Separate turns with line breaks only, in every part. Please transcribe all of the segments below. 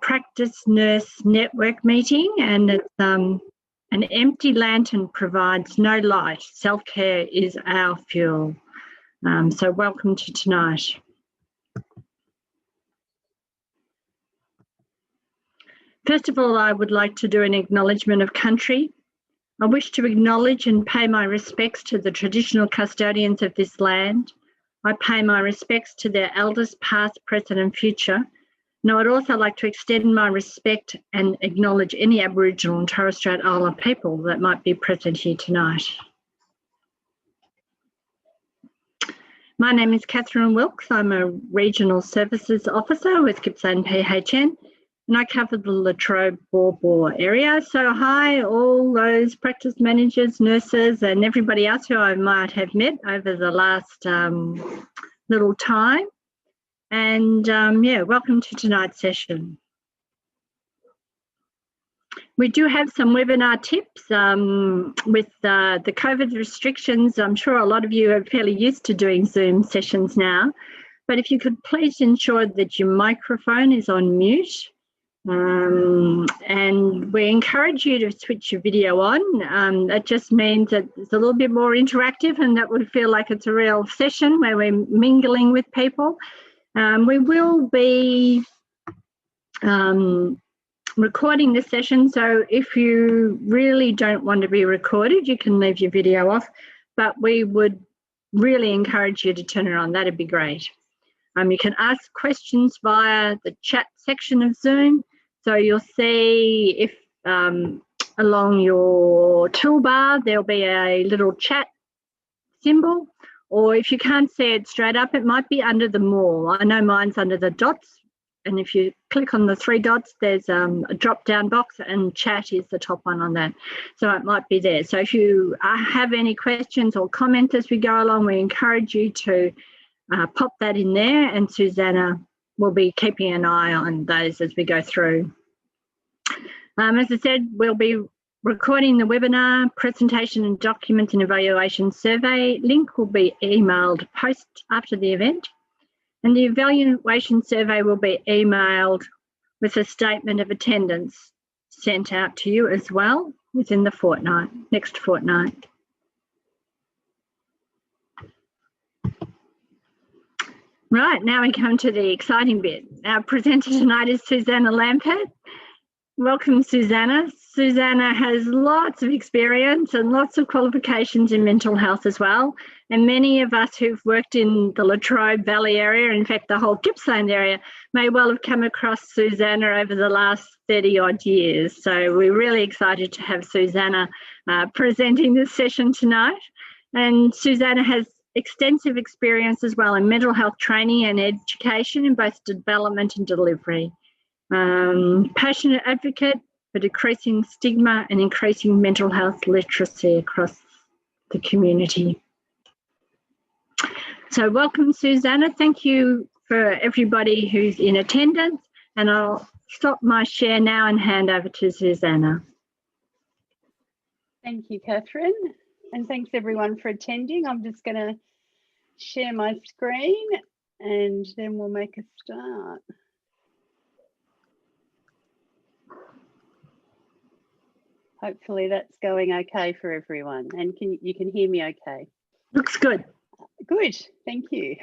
Practice Nurse Network meeting, and it's an empty lantern provides no light. Self-care is our fuel. So welcome to tonight. First of all, I would like to do an acknowledgement of country. I wish to acknowledge and pay my respects to the traditional custodians of this land. I pay my respects to their elders past, present and future. And I would also like to extend my respect and acknowledge any Aboriginal and Torres Strait Islander people that might be present here tonight. My name is Catherine Wilkes. I'm a Regional Services Officer with Gippsland PHN, and I cover the Latrobe Bor area. So hi, all those practice managers, nurses and everybody else who I might have met over the last little time. And yeah, welcome to tonight's session. We do have some webinar tips with the COVID restrictions. I'm sure a lot of you are fairly used to doing Zoom sessions now, but if you could please ensure that your microphone is on mute. And we encourage you to switch your video on. That just means that it's a little bit more interactive and that would feel like it's a real session where we're mingling with people. We will be recording this session, so if you really don't want to be recorded, you can leave your video off, but we would really encourage you to turn it on. That'd be great. You can ask questions via the chat section of Zoom. So you'll see if along your toolbar, there'll be a little chat symbol, or if you can't see it straight up, it might be under the more. I know mine's under the dots, and if you click on the three dots, there's a drop-down box, and chat is the top one on that. So it might be there. So if you have any questions or comments as we go along, we encourage you to pop that in there, and Susanna will be keeping an eye on those as we go through. As I said, we'll be recording the webinar, presentation and document and evaluation survey. Link will be emailed post after the event. And the evaluation survey will be emailed with a statement of attendance sent out to you as well within the next fortnight. Right, now we come to the exciting bit. Our presenter tonight is Susanna Lampert. Welcome, Susanna. Susanna has lots of experience and lots of qualifications in mental health as well. And many of us who've worked in the Latrobe Valley area, in fact, the whole Gippsland area, may well have come across Susanna over the last 30 odd years. So we're really excited to have Susanna presenting this session tonight. And Susanna has extensive experience as well in mental health training and education in both development and delivery. Passionate advocate for decreasing stigma and increasing mental health literacy across the community. So welcome, Susanna. Thank you for everybody who's in attendance, and I'll stop my share now and hand over to Susanna.
Thank you, Catherine, and thanks everyone for attending. I'm just going to share my screen and then we'll make a start. Hopefully that's going okay for everyone, and you can hear me okay.
Looks good.
Good, thank you.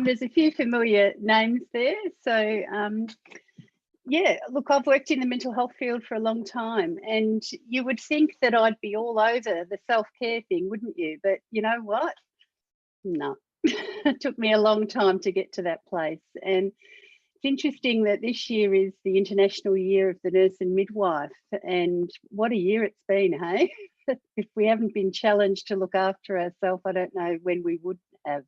There's a few familiar names there. So yeah, look, I've worked in the mental health field for a long time, and you would think that I'd be all over the self-care thing, wouldn't you? But you know what? No, it took me a long time to get to that place. And it's interesting that this year is the International Year of the Nurse and Midwife, and what a year it's been, hey? If we haven't been challenged to look after ourselves, I don't know when we would have.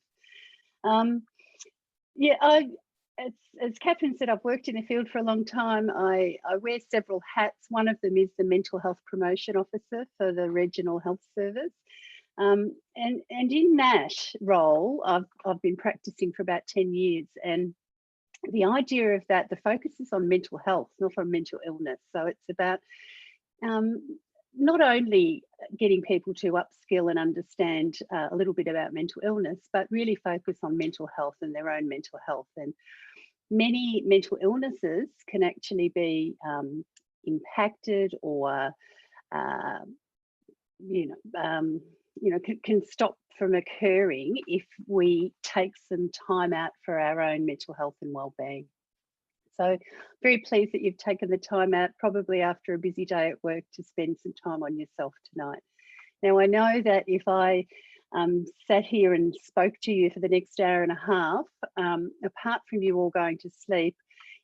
Yeah, as Catherine said, I've worked in the field for a long time. I wear several hats. One of them is the Mental Health Promotion Officer for the Regional Health Service. And in that role, I've been practicing for about 10 years, and the idea of that, the focus is on mental health, not on mental illness. So it's about not only getting people to upskill and understand a little bit about mental illness, but really focus on mental health and their own mental health. And many mental illnesses can actually be impacted or can stop from occurring if we take some time out for our own mental health and well-being. So very pleased that you've taken the time out, probably after a busy day at work, to spend some time on yourself tonight. Now, I know that if I sat here and spoke to you for the next hour and a half, apart from you all going to sleep,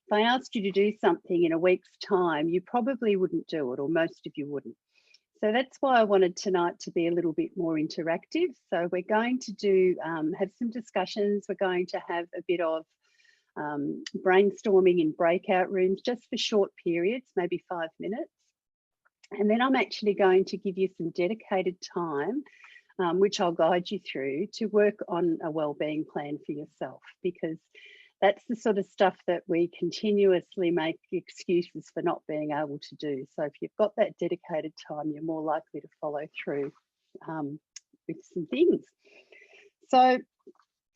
if I asked you to do something in a week's time, you probably wouldn't do it, or most of you wouldn't. So that's why I wanted tonight to be a little bit more interactive. So we're going to have some discussions. We're going to have a bit of brainstorming in breakout rooms, just for short periods, maybe 5 minutes. And then I'm actually going to give you some dedicated time, which I'll guide you through, to work on a wellbeing plan for yourself, because that's the sort of stuff that we continuously make excuses for not being able to do. So if you've got that dedicated time, you're more likely to follow through with some things. So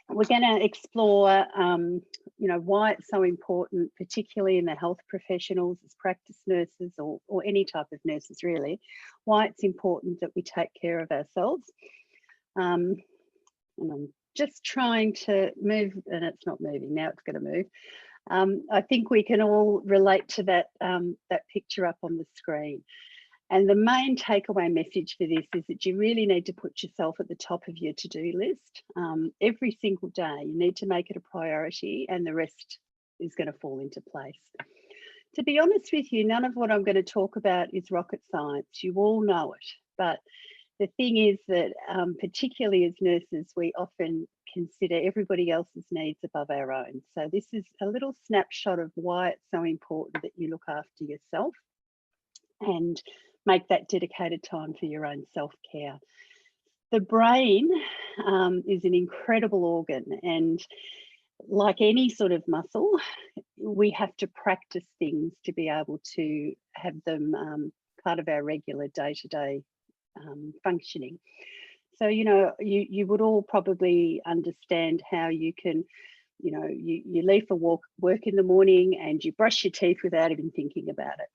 we're going to explore, why it's so important, particularly in the health professionals, as practice nurses or any type of nurses really, why it's important that we take care of ourselves. And I'm just trying to move, and it's not moving now. It's going to move. I think we can all relate to that that picture up on the screen. And the main takeaway message for this is that you really need to put yourself at the top of your to-do list. Every single day, you need to make it a priority, and the rest is going to fall into place. To be honest with you, none of what I'm going to talk about is rocket science. You all know it. But the thing is that particularly as nurses, we often consider everybody else's needs above our own. So this is a little snapshot of why it's so important that you look after yourself and make that dedicated time for your own self-care. The brain is an incredible organ, and like any sort of muscle, we have to practice things to be able to have them part of our regular day-to-day functioning. So, you would all probably understand how you can, you leave for work in the morning and you brush your teeth without even thinking about it.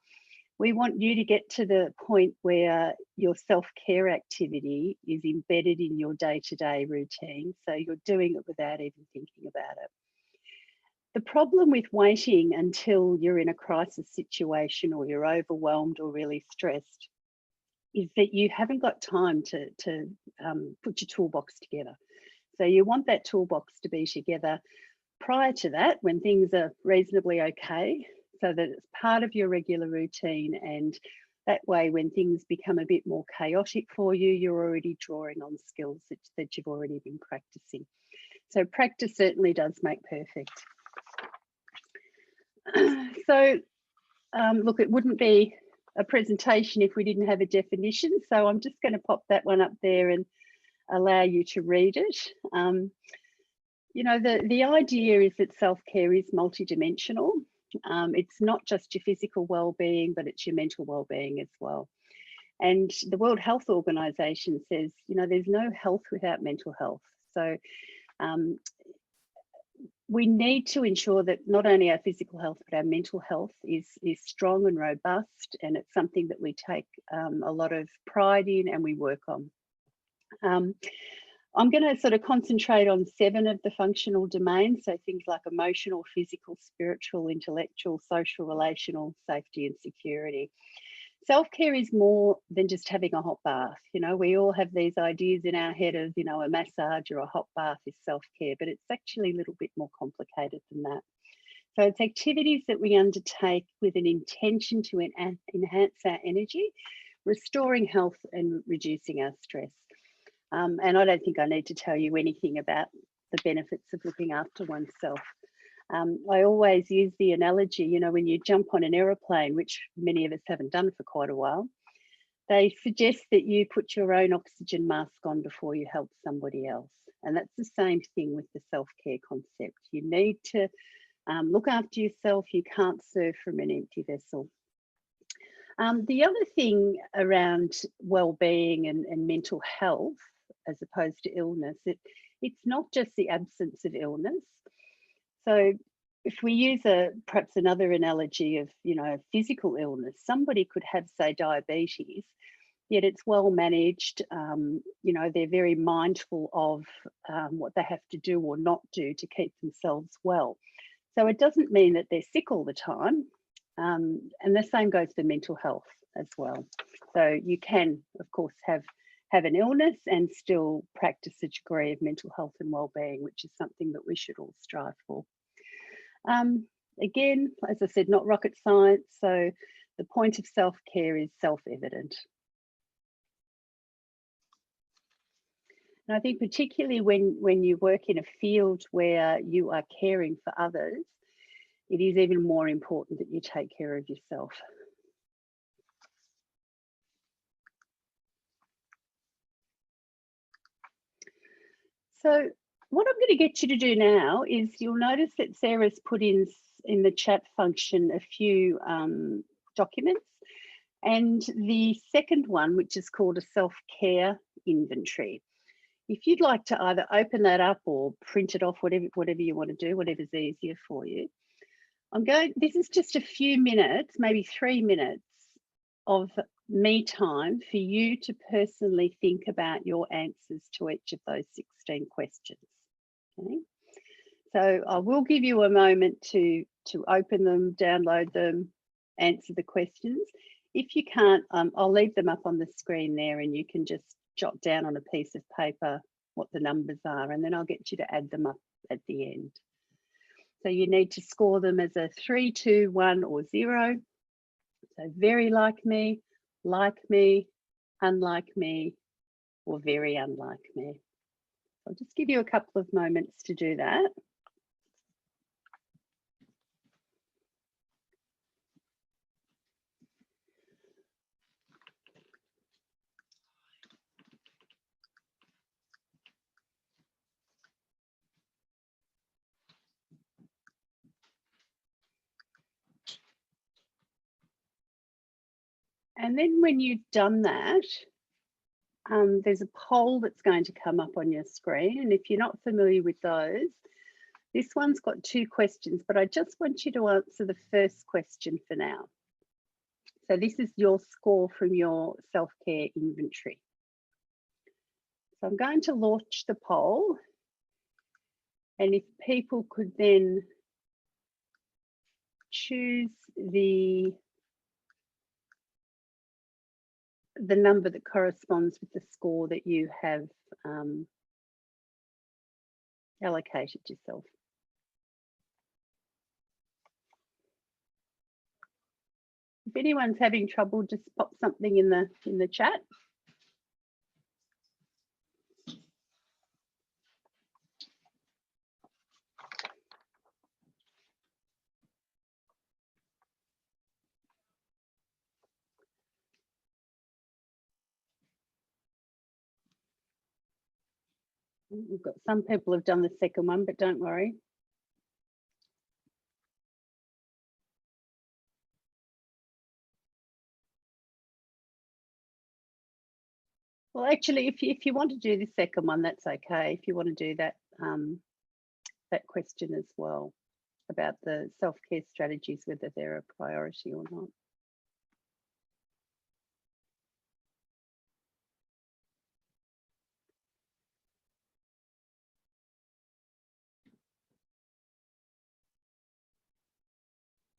We want you to get to the point where your self-care activity is embedded in your day-to-day routine, so you're doing it without even thinking about it. The problem with waiting until you're in a crisis situation or you're overwhelmed or really stressed is that you haven't got time to put your toolbox together. So you want that toolbox to be together prior to that, when things are reasonably okay, so that it's part of your regular routine, and that way when things become a bit more chaotic for you, you're already drawing on skills that you've already been practicing. So practice certainly does make perfect. So look, it wouldn't be a presentation if we didn't have a definition, so I'm just going to pop that one up there and allow you to read it. The idea is that self-care is multidimensional. It's not just your physical well-being, but it's your mental well-being as well. And the World Health Organization says, there's no health without mental health. So we need to ensure that not only our physical health, but our mental health is strong and robust, and it's something that we take a lot of pride in and we work on. I'm going to sort of concentrate on 7 of the functional domains, so things like emotional, physical, spiritual, intellectual, social, relational, safety and security. Self-care is more than just having a hot bath. We all have these ideas in our head of, a massage or a hot bath is self-care, but it's actually a little bit more complicated than that. So it's activities that we undertake with an intention to enhance our energy, restoring health and reducing our stress. And I don't think I need to tell you anything about the benefits of looking after oneself. I always use the analogy, when you jump on an aeroplane, which many of us haven't done for quite a while, they suggest that you put your own oxygen mask on before you help somebody else. And that's the same thing with the self-care concept. You need to look after yourself. You can't serve from an empty vessel. The other thing around well-being and mental health, as opposed to illness, it's not just the absence of illness. So if we use perhaps another analogy of, you know, physical illness, somebody could have, say, diabetes, yet it's well managed. You know, they're very mindful of what they have to do or not do to keep themselves well. So it doesn't mean that they're sick all the time. And the same goes for mental health as well. So you can, of course, have an illness and still practice a degree of mental health and well-being, which is something that we should all strive for. Again, as I said, not rocket science. So the point of self-care is self-evident. And I think particularly when you work in a field where you are caring for others, it is even more important that you take care of yourself. So what I'm going to get you to do now is, you'll notice that Sarah's put in the chat function a few documents, and the second one, which is called a self-care inventory. If you'd like to either open that up or print it off, whatever you want to do, whatever's easier for you. This is just a few minutes, maybe 3 minutes of me time for you to personally think about your answers to each of those 16 questions. Okay, so I will give you a moment to open them, download them, answer the questions. If you can't, I'll leave them up on the screen there, and you can just jot down on a piece of paper what the numbers are, and then I'll get you to add them up at the end. So you need to score them as a 3, 2, 1, or 0. So very like me, unlike me, or very unlike me. I'll just give you a couple of moments to do that. And then when you've done that, there's a poll that's going to come up on your screen. And if you're not familiar with those, this one's got 2 questions, but I just want you to answer the first question for now. So this is your score from your self-care inventory. So I'm going to launch the poll. And if people could then choose the number that corresponds with the score that you have allocated yourself. If anyone's having trouble, just pop something in the chat. We've got some people have done the second one, but don't worry. Well, actually, if you want to do the second one, that's okay. If you want to do that that question as well about the self-care strategies, whether they're a priority or not.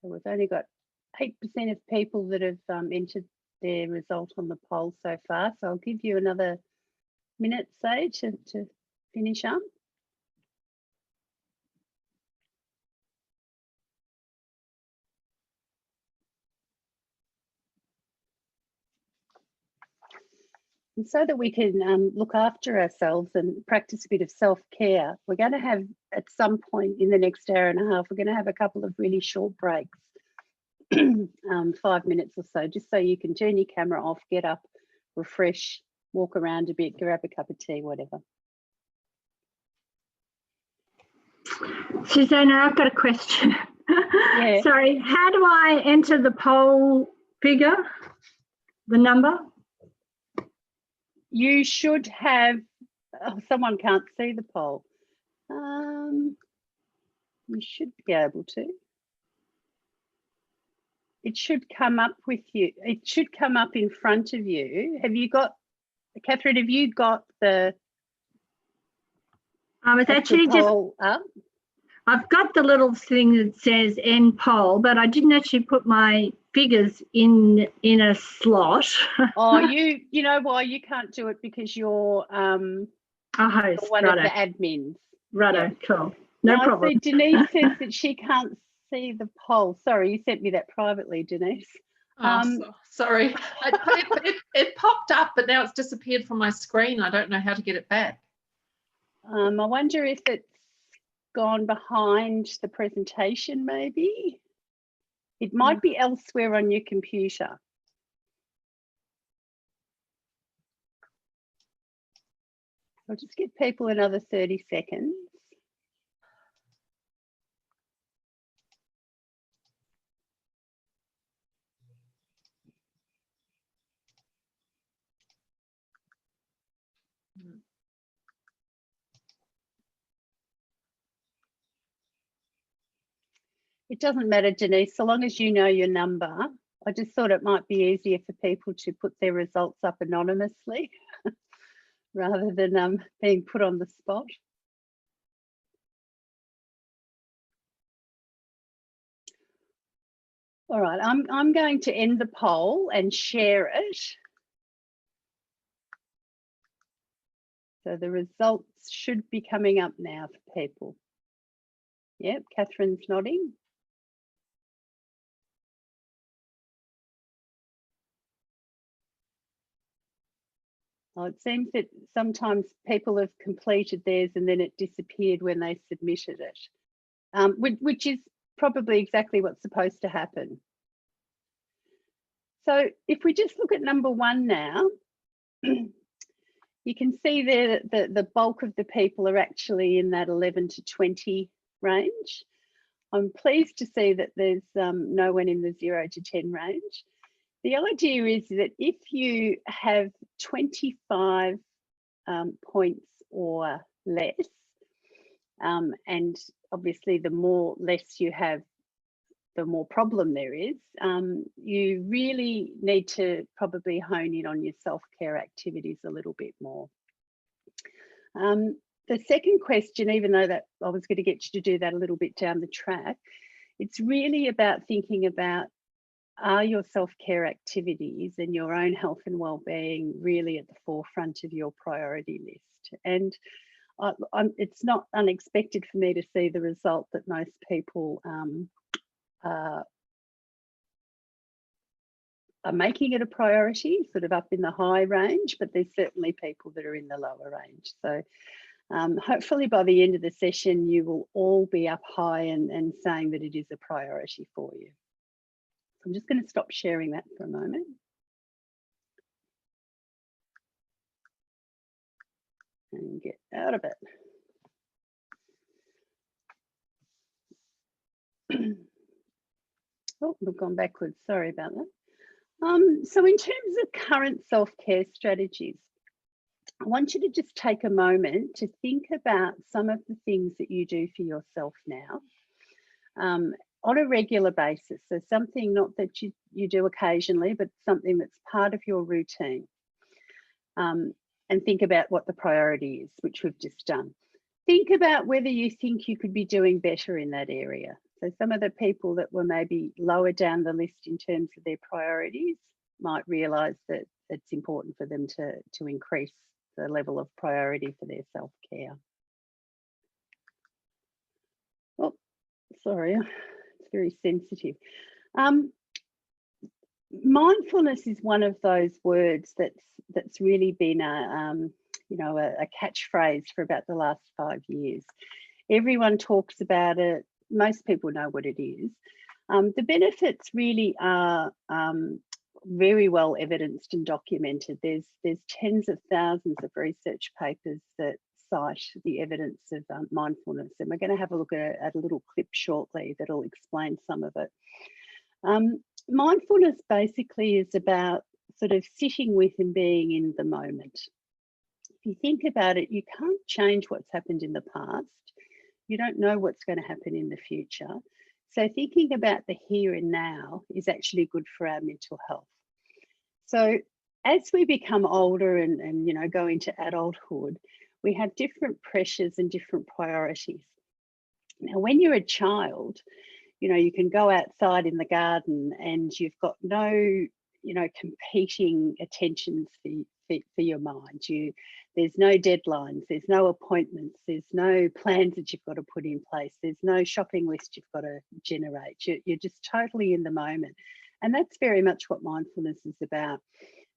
So we've only got 8% of people that have entered their result on the poll so far. So I'll give you another minute, say, to finish up. And so that we can look after ourselves and practice a bit of self-care, we're going to have, at some point in the next hour and a half, we're going to have a couple of really short breaks, 5 minutes or so, just so you can turn your camera off, get up, refresh, walk around a bit, grab a cup of tea, whatever.
Susanna, I've got a question.
Yeah.
Sorry, how do I enter the poll figure, the number?
You should have, someone can't see the poll. You should be able to. It should come up with you. It should come up in front of you. Have you got, Catherine, have you got the
It's actually just
up?
I've got the little thing that says end poll, but I didn't actually put my figures in a slot.
Oh, you know why you can't do it? Because you're
a host,
one of the admins.
Righto, yeah. Cool. No
now,
problem.
So Denise says that she can't see the poll. Sorry, you sent me that privately, Denise.
Sorry. It popped up, but now it's disappeared from my screen. I don't know how to get it back.
I wonder if it's gone behind the presentation, maybe. It might be elsewhere on your computer. I'll just give people another 30 seconds. It doesn't matter, Denise, so long as you know your number. I just thought it might be easier for people to put their results up anonymously rather than being put on the spot. All right, I'm going to end the poll and share it. So the results should be coming up now for people. Yep, Catherine's nodding. Oh, it seems that sometimes people have completed theirs and then it disappeared when they submitted it, which is probably exactly what's supposed to happen. So if we just look at number 1 now, you can see there that the bulk of the people are actually in that 11 to 20 range. I'm pleased to see that there's no one in the 0 to 10 range. The idea is that if you have 25 points or less, and obviously the more less you have, the more problem there is, you really need to probably hone in on your self-care activities a little bit more. The second question, even though that I was going to get you to do that a little bit down the track, it's really about thinking about, are your self-care activities and your own health and well-being really at the forefront of your priority list? And it's not unexpected for me to see the result that most people are making it a priority, sort of up in the high range, but there's certainly people that are in the lower range. So hopefully by the end of the session, you will all be up high and saying that it is a priority for you. I'm just going to stop sharing that for a moment. And get out of it. Oh, we've gone backwards. Sorry about that. So in terms of current self-care strategies, I want you to just take a moment to think about some of the things that you do for yourself now on a regular basis. So something not that you do occasionally, but something that's part of your routine. And think about what the priority is, which we've just done. Think about whether you think you could be doing better in that area. So some of the people that were maybe lower down the list in terms of their priorities might realise that it's important for them to increase the level of priority for their self-care. Oh, sorry, it's very sensitive. Mindfulness is one of those words that's really been a catchphrase for about the last 5 years. Everyone talks about it. Most people know what it is. The benefits really are very well evidenced and documented. There's tens of thousands of research papers that cite the evidence of mindfulness, and we're going to have a look at a little clip shortly that'll explain some of it. Mindfulness basically is about sort of sitting with and being in the moment. If you think about it, you can't change what's happened in the past. You don't know what's going to happen in the future. So thinking about the here and now is actually good for our mental health. So as we become older and you know, go into adulthood, we have different pressures and different priorities. Now, when you're a child, you know, you can go outside in the garden and you've got no, you know, competing attentions for your mind. There's no deadlines, there's no appointments, there's no plans that you've got to put in place, there's no shopping list you've got to generate. You're just totally in the moment. And that's very much what mindfulness is about,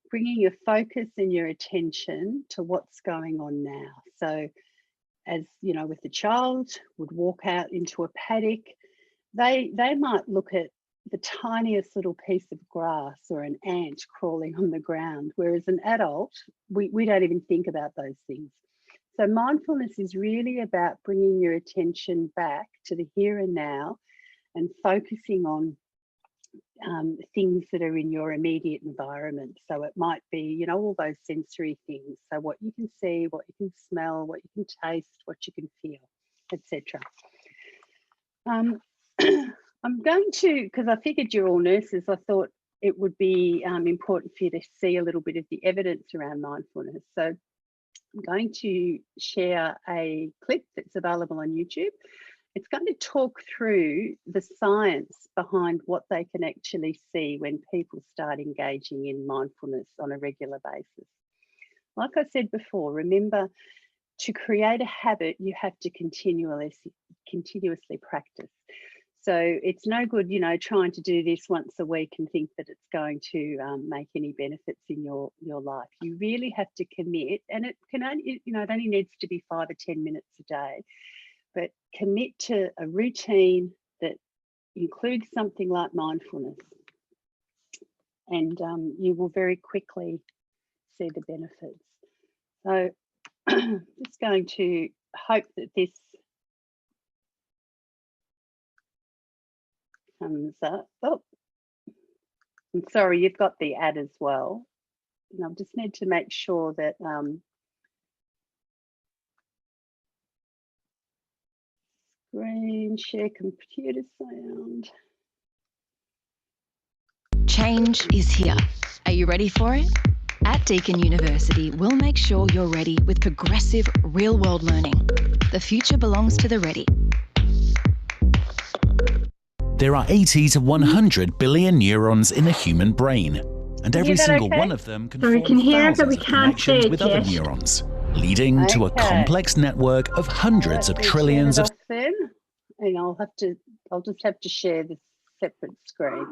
bringing your focus and your attention to what's going on now. So as you know, with the child would walk out into a paddock, they might look at the tiniest little piece of grass or an ant crawling on the ground, whereas an adult, we don't even think about those things. So mindfulness is really about bringing your attention back to the here and now and focusing on things that are in your immediate environment. So it might be, you know, all those sensory things. So what you can see, what you can smell, what you can taste, what you can feel, etc. I'm going to, because I figured you're all nurses, I thought it would be important for you to see a little bit of the evidence around mindfulness. So I'm going to share a clip that's available on YouTube. It's going to talk through the science behind what they can actually see when people start engaging in mindfulness on a regular basis. Like I said before, remember, to create a habit, you have to continuously practice. So it's no good, you know, trying to do this once a week and think that it's going to make any benefits in your life. You really have to commit, and it can only, you know, it only needs to be 5 or 10 minutes a day. But commit to a routine that includes something like mindfulness, and you will very quickly see the benefits. So just going to hope that this comes up. Oh, I'm sorry, you've got the ad as well. And I just need to make sure that screen share computer sound.
Change is here. Are you ready for it? At Deakin University, we'll make sure you're ready with progressive, real-world learning. The future belongs to the ready.
There are 80 to 100 billion neurons in a human brain, and every single one of them can form thousands of connections with other neurons, leading to a complex network of hundreds of trillions of...
Then, and I'll just have to share this separate screen.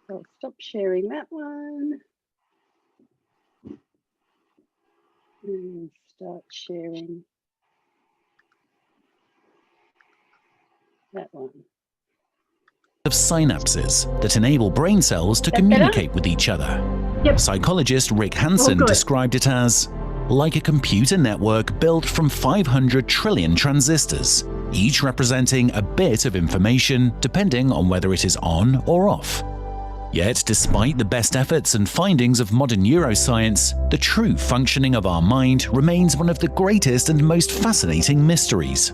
I'll stop sharing that one and start sharing that one.
Of synapses that enable brain cells to communicate with each other.
Yep.
Psychologist Rick Hansen described it as like a computer network built from 500 trillion transistors, each representing a bit of information depending on whether it is on or off. Yet, despite the best efforts and findings of modern neuroscience, the true functioning of our mind remains one of the greatest and most fascinating mysteries.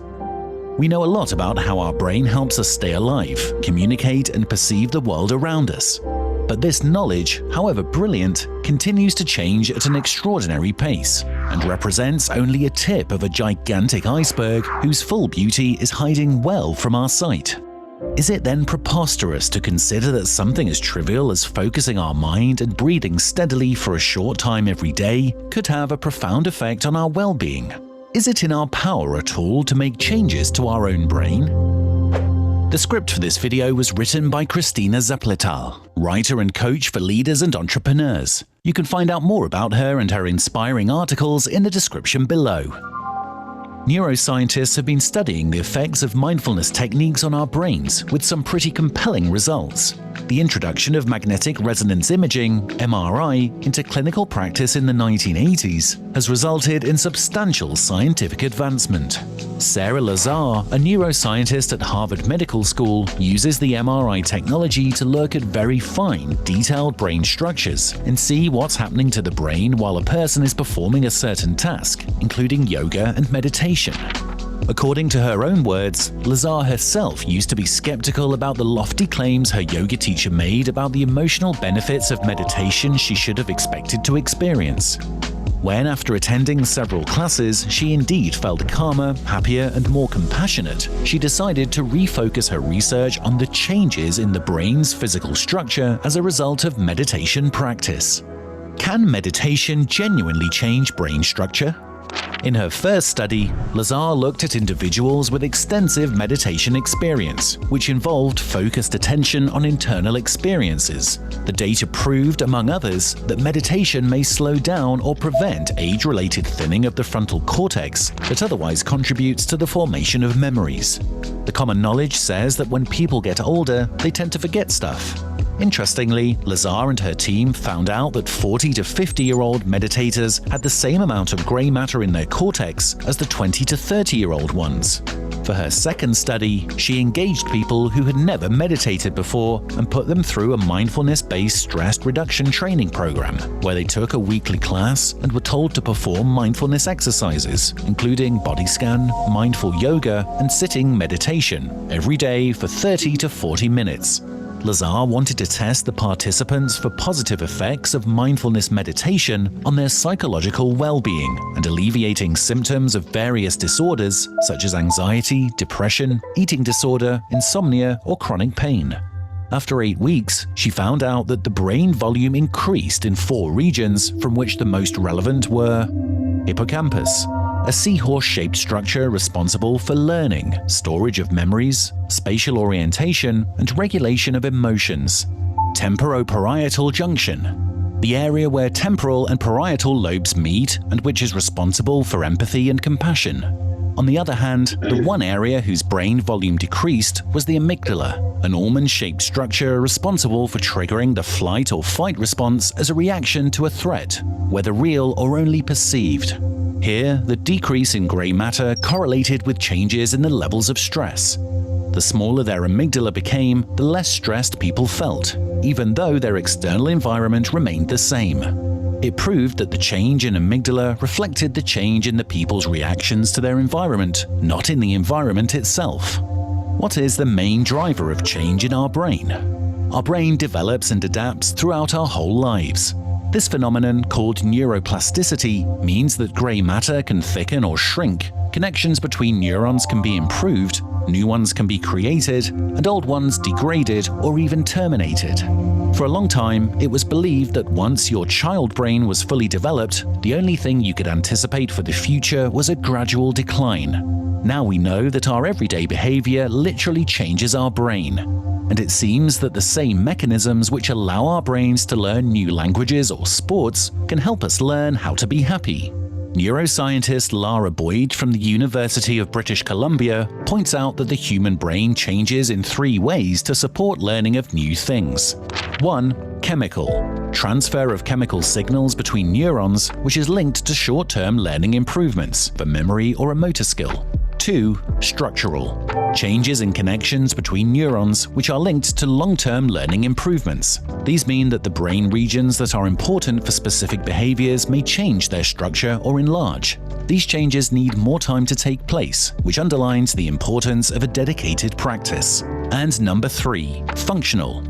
We know a lot about how our brain helps us stay alive, communicate, and perceive the world around us. But this knowledge, however brilliant, continues to change at an extraordinary pace and represents only a tip of a gigantic iceberg whose full beauty is hiding well from our sight. Is it then preposterous to consider that something as trivial as focusing our mind and breathing steadily for a short time every day could have a profound effect on our well-being? Is it in our power at all to make changes to our own brain? The script for this video was written by Christina Zaplital, writer and coach for leaders and entrepreneurs. You can find out more about her and her inspiring articles in the description below. Neuroscientists have been studying the effects of mindfulness techniques on our brains with some pretty compelling results. The introduction of magnetic resonance imaging, MRI, into clinical practice in the 1980s has resulted in substantial scientific advancement. Sarah Lazar, a neuroscientist at Harvard Medical School, uses the MRI technology to look at very fine, detailed brain structures and see what's happening to the brain while a person is performing a certain task, including yoga and meditation. According to her own words, Lazar herself used to be skeptical about the lofty claims her yoga teacher made about the emotional benefits of meditation she should have expected to experience. When, after attending several classes, she indeed felt calmer, happier, and more compassionate, she decided to refocus her research on the changes in the brain's physical structure as a result of meditation practice. Can meditation genuinely change brain structure? In her first study, Lazar looked at individuals with extensive meditation experience, which involved focused attention on internal experiences. The data proved, among others, that meditation may slow down or prevent age-related thinning of the frontal cortex that otherwise contributes to the formation of memories. The common knowledge says that when people get older, they tend to forget stuff. Interestingly, Lazar and her team found out that 40 to 50-year-old meditators had the same amount of grey matter in their cortex as the 20 to 30-year-old ones. For her second study, she engaged people who had never meditated before and put them through a mindfulness-based stress reduction training program, where they took a weekly class and were told to perform mindfulness exercises, including body scan, mindful yoga, and sitting meditation, every day for 30 to 40 minutes. Lazar wanted to test the participants for positive effects of mindfulness meditation on their psychological well-being and alleviating symptoms of various disorders such as anxiety, depression, eating disorder, insomnia, or chronic pain. After 8 weeks, she found out that the brain volume increased in 4 regions, from which the most relevant were hippocampus, a seahorse-shaped structure responsible for learning, storage of memories, spatial orientation, and regulation of emotions. Temporoparietal junction, the area where temporal and parietal lobes meet and which is responsible for empathy and compassion. On the other hand, the one area whose brain volume decreased was the amygdala, an almond-shaped structure responsible for triggering the flight or fight response as a reaction to a threat, whether real or only perceived. Here, the decrease in grey matter correlated with changes in the levels of stress. The smaller their amygdala became, the less stressed people felt, even though their external environment remained the same. It proved that the change in amygdala reflected the change in the people's reactions to their environment, not in the environment itself. What is the main driver of change in our brain? Our brain develops and adapts throughout our whole lives. This phenomenon, called neuroplasticity, means that grey matter can thicken or shrink, connections between neurons can be improved, new ones can be created, and old ones degraded or even terminated. For a long time, it was believed that once your child brain was fully developed, the only thing you could anticipate for the future was a gradual decline. Now we know that our everyday behavior literally changes our brain. And it seems that the same mechanisms which allow our brains to learn new languages or sports can help us learn how to be happy. Neuroscientist Lara Boyd from the University of British Columbia points out that the human brain changes in 3 ways to support learning of new things. 1. Chemical. Transfer of chemical signals between neurons, which is linked to short-term learning improvements for memory or a motor skill. 2. Structural. Changes in connections between neurons which are linked to long-term learning improvements. These mean that the brain regions that are important for specific behaviors may change their structure or enlarge. These changes need more time to take place, which underlines the importance of a dedicated practice. And number 3. Functional.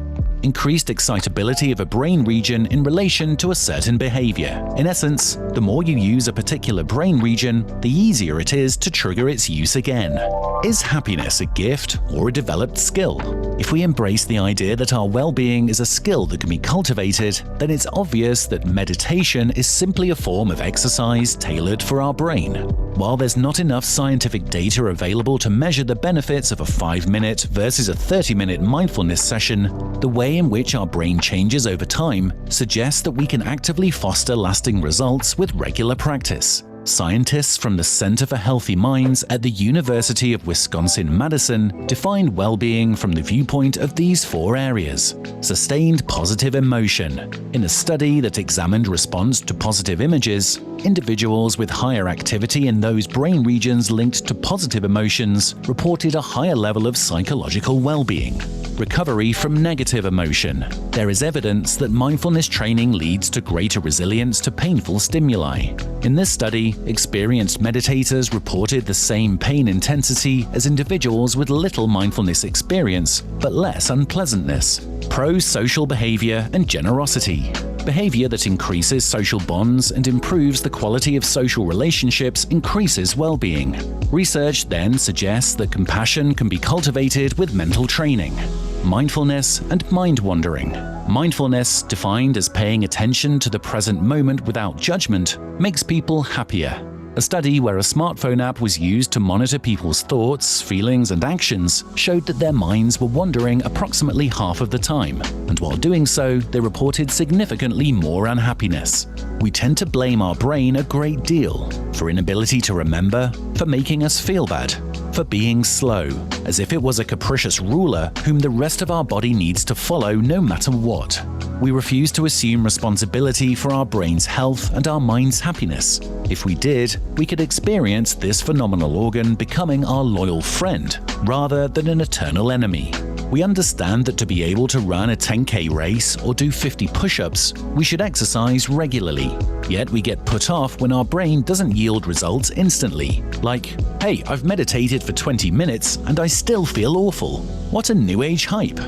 Increased excitability of a brain region in relation to a certain behavior. In essence, the more you use a particular brain region, the easier it is to trigger its use again. Is happiness a gift or a developed skill? If we embrace the idea that our well-being is a skill that can be cultivated, then it's obvious that meditation is simply a form of exercise tailored for our brain. While there's not enough scientific data available to measure the benefits of a 5-minute versus a 30-minute mindfulness session, the way in which our brain changes over time suggests that we can actively foster lasting results with regular practice. Scientists from the Center for Healthy Minds at the University of Wisconsin-Madison defined well-being from the viewpoint of these 4 areas. Sustained positive emotion. In a study that examined response to positive images, individuals with higher activity in those brain regions linked to positive emotions reported a higher level of psychological well-being. Recovery from negative emotion. There is evidence that mindfulness training leads to greater resilience to painful stimuli. In this study, experienced meditators reported the same pain intensity as individuals with little mindfulness experience, but less unpleasantness. Pro-social behavior and generosity. Behavior that increases social bonds and improves the quality of social relationships increases well-being. Research then suggests that compassion can be cultivated with mental training. Mindfulness and mind-wandering. Mindfulness, defined as paying attention to the present moment without judgment, makes people happier. A study where a smartphone app was used to monitor people's thoughts, feelings, and actions showed that their minds were wandering approximately half of the time, and while doing so, they reported significantly more unhappiness. We tend to blame our brain a great deal for inability to remember, for making us feel bad, for being slow, as if it was a capricious ruler whom the rest of our body needs to follow no matter what. We refuse to assume responsibility for our brain's health and our mind's happiness. If we did, we could experience this phenomenal organ becoming our loyal friend, rather than an eternal enemy. We understand that to be able to run a 10K race or do 50 push-ups, we should exercise regularly. Yet we get put off when our brain doesn't yield results instantly. Like, hey, I've meditated for 20 minutes and I still feel awful. What a new age hype.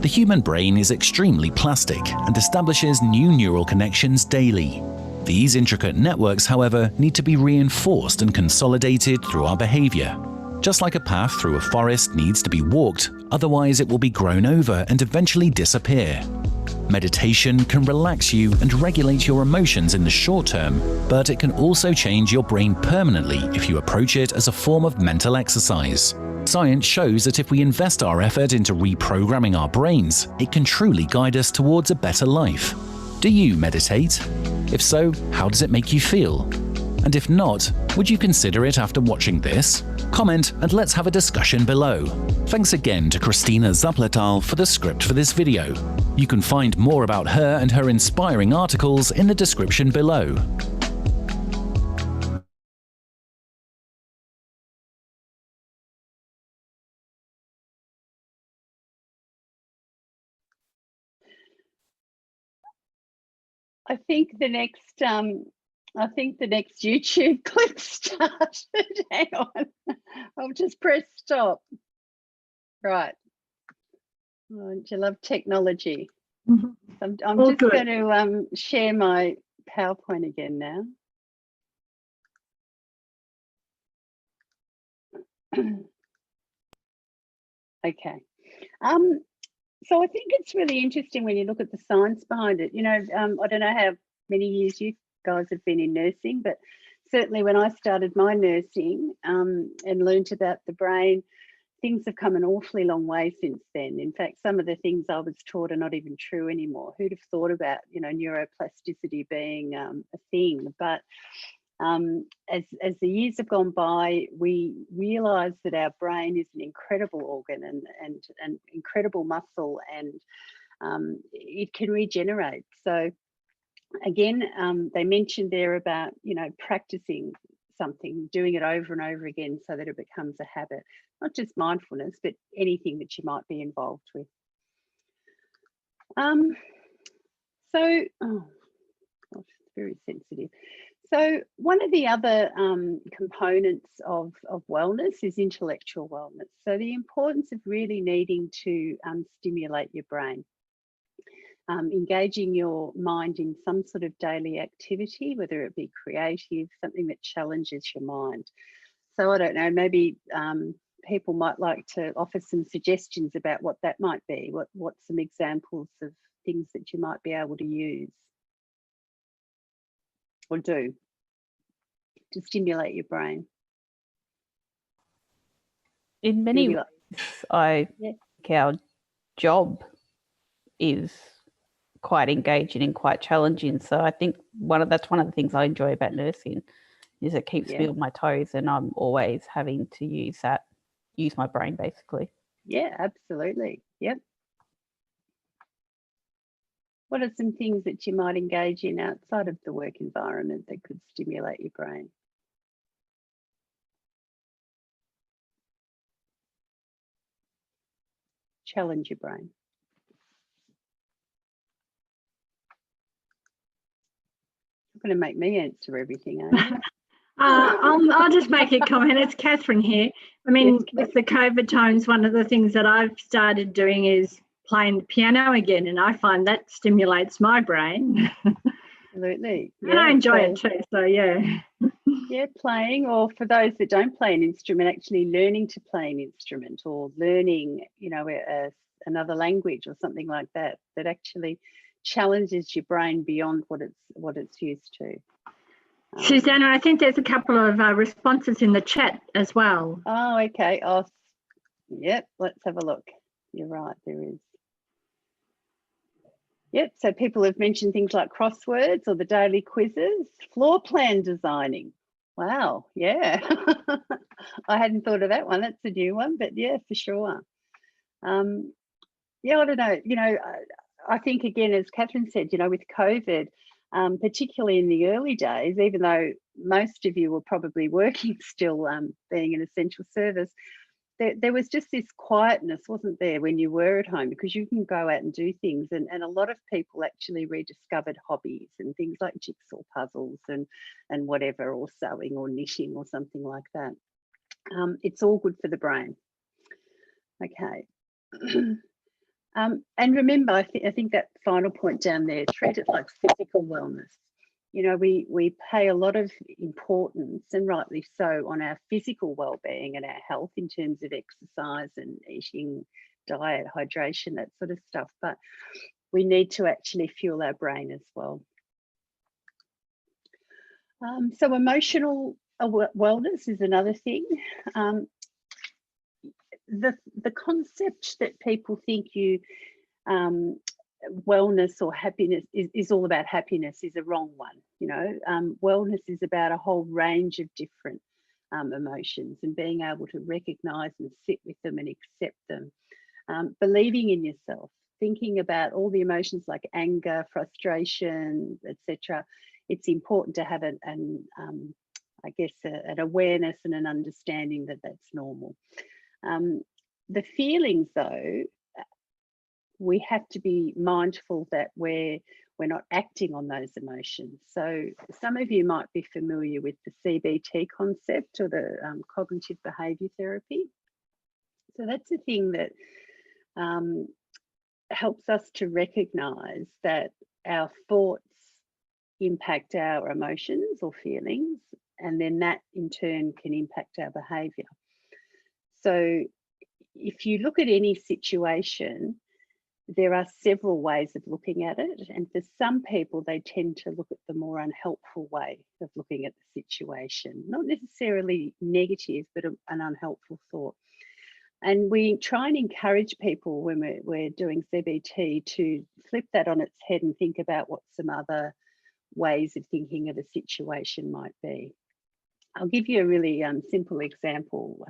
The human brain is extremely plastic and establishes new neural connections daily. These intricate networks, however, need to be reinforced and consolidated through our behavior. Just like a path through a forest needs to be walked, otherwise it will be grown over and eventually disappear. Meditation can relax you and regulate your emotions in the short term, but it can also change your brain permanently if you approach it as a form of mental exercise. Science shows that if we invest our effort into reprogramming our brains, it can truly guide us towards a better life. Do you meditate? If so, how does it make you feel? And if not, would you consider it after watching this? Comment and let's have a discussion below. Thanks again to Christina Zapletal for the script for this video. You can find more about her and her inspiring articles in the description below.
I think the next YouTube clip started. Hang on, I'll just press stop. Right. Oh, don't you love technology?
Mm-hmm.
I'm just going to share my PowerPoint again now. Okay. So I think it's really interesting when you look at the science behind it. You know, I don't know how many years you guys have been in nursing, but certainly when I started my nursing and learned about the brain, things have come an awfully long way since then. In fact, some of the things I was taught are not even true anymore. Who'd have thought about, you know, neuroplasticity being a thing? But as the years have gone by, we realise that our brain is an incredible organ and an incredible muscle, and it can regenerate. So again, they mentioned there about, you know, practicing something, doing it over and over again so that it becomes a habit, not just mindfulness, but anything that you might be involved with. Oh gosh, it's very sensitive. So one of the other components of wellness is intellectual wellness. So the importance of really needing to stimulate your brain. Engaging your mind in some sort of daily activity, whether it be creative, something that challenges your mind. So I don't know, maybe people might like to offer some suggestions about what that might be. What's some examples of things that you might be able to use or do to stimulate your brain?
In many ways, I think our job is quite engaging and quite challenging. So I think that's one of the things I enjoy about nursing is it keeps me on my toes, and I'm always having to use my brain basically.
Yeah, absolutely. Yep. What are some things that you might engage in outside of the work environment that could stimulate your brain? Challenge your brain. You're going to make me answer everything, aren't you?
I'll just make a comment. It's Catherine here. I mean, with the COVID times, one of the things that I've started doing is playing the piano again, and I find that stimulates my brain.
Absolutely.
Yeah, and I enjoy it too, so yeah.
Yeah, playing, or for those that don't play an instrument, actually learning to play an instrument, or learning, you know, another language or something like that, that actually challenges your brain beyond what it's used to.
Susanna, I think there's a couple of responses in the chat as well.
Oh, okay. Oh, yep. Let's have a look. You're right, there is. Yep. So people have mentioned things like crosswords or the daily quizzes, floor plan designing. Wow. Yeah. I hadn't thought of that one. That's a new one, but yeah, for sure. Yeah, I don't know. You know, I think again, as Catherine said, you know, with COVID, particularly in the early days, even though most of you were probably working still, being an essential service, there was just this quietness, wasn't there, when you were at home, because you can go out and do things, and a lot of people actually rediscovered hobbies and things like jigsaw puzzles and whatever, or sewing or knitting or something like that. It's all good for the brain. Okay. And remember, I think that final point down there, treat it like physical wellness. You know, we pay a lot of importance, and rightly so, on our physical well-being and our health in terms of exercise and eating, diet, hydration, that sort of stuff. But we need to actually fuel our brain as well. So emotional wellness is another thing. The concept that people think wellness or happiness is all about happiness is a wrong one. You know, wellness is about a whole range of different emotions, and being able to recognize and sit with them and accept them. Believing in yourself, thinking about all the emotions like anger, frustration, etc. It's important to have I guess an awareness and an understanding that that's normal. The feelings, though, we have to be mindful that we're not acting on those emotions. So some of you might be familiar with the CBT concept, or the cognitive behaviour therapy. So that's a thing that helps us to recognise that our thoughts impact our emotions or feelings, and then that in turn can impact our behaviour. So if you look at any situation, there are several ways of looking at it, and for some people they tend to look at the more unhelpful way of looking at the situation, not necessarily negative, but an unhelpful thought. And we try and encourage people when we're doing CBT to flip that on its head and think about what some other ways of thinking of a situation might be. I'll give you a really simple example.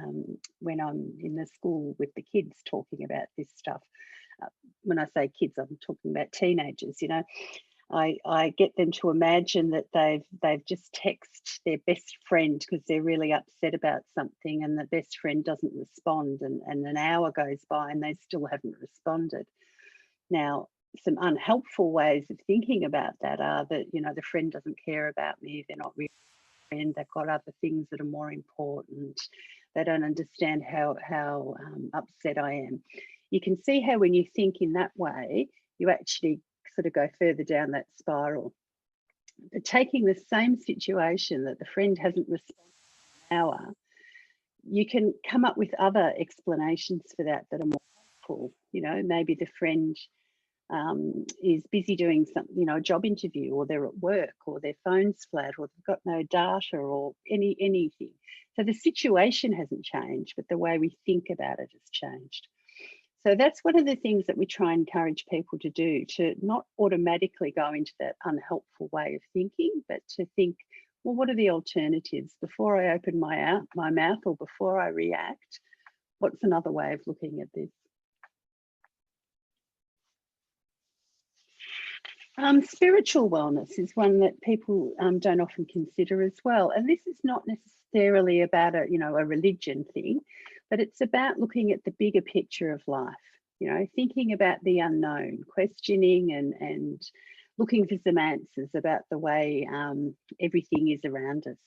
When I'm in the school with the kids talking about this stuff, when I say kids, I'm talking about teenagers. You know, I get them to imagine that they've just texted their best friend because they're really upset about something, and the best friend doesn't respond, and an hour goes by and they still haven't responded. Now, some unhelpful ways of thinking about that are that, you know, the friend doesn't care about me, they're not really a friend, they've got other things that are more important, they don't understand how upset I am. You can see how when you think in that way, you actually sort of go further down that spiral. But taking the same situation that the friend hasn't responded in an hour, you can come up with other explanations for that are more helpful. You know, maybe the friend is busy doing something, you know, a job interview, or they're at work, or their phone's flat, or they've got no data, or anything. So the situation hasn't changed, but the way we think about it has changed. So that's one of the things that we try and encourage people to do, to not automatically go into that unhelpful way of thinking, but to think well, what are the alternatives? Before I open my mouth or before I react, what's another way of looking at this? Spiritual wellness is one that people don't often consider as well. And this is not necessarily about a religion thing, but it's about looking at the bigger picture of life, thinking about the unknown, questioning and looking for some answers about the way everything is around us.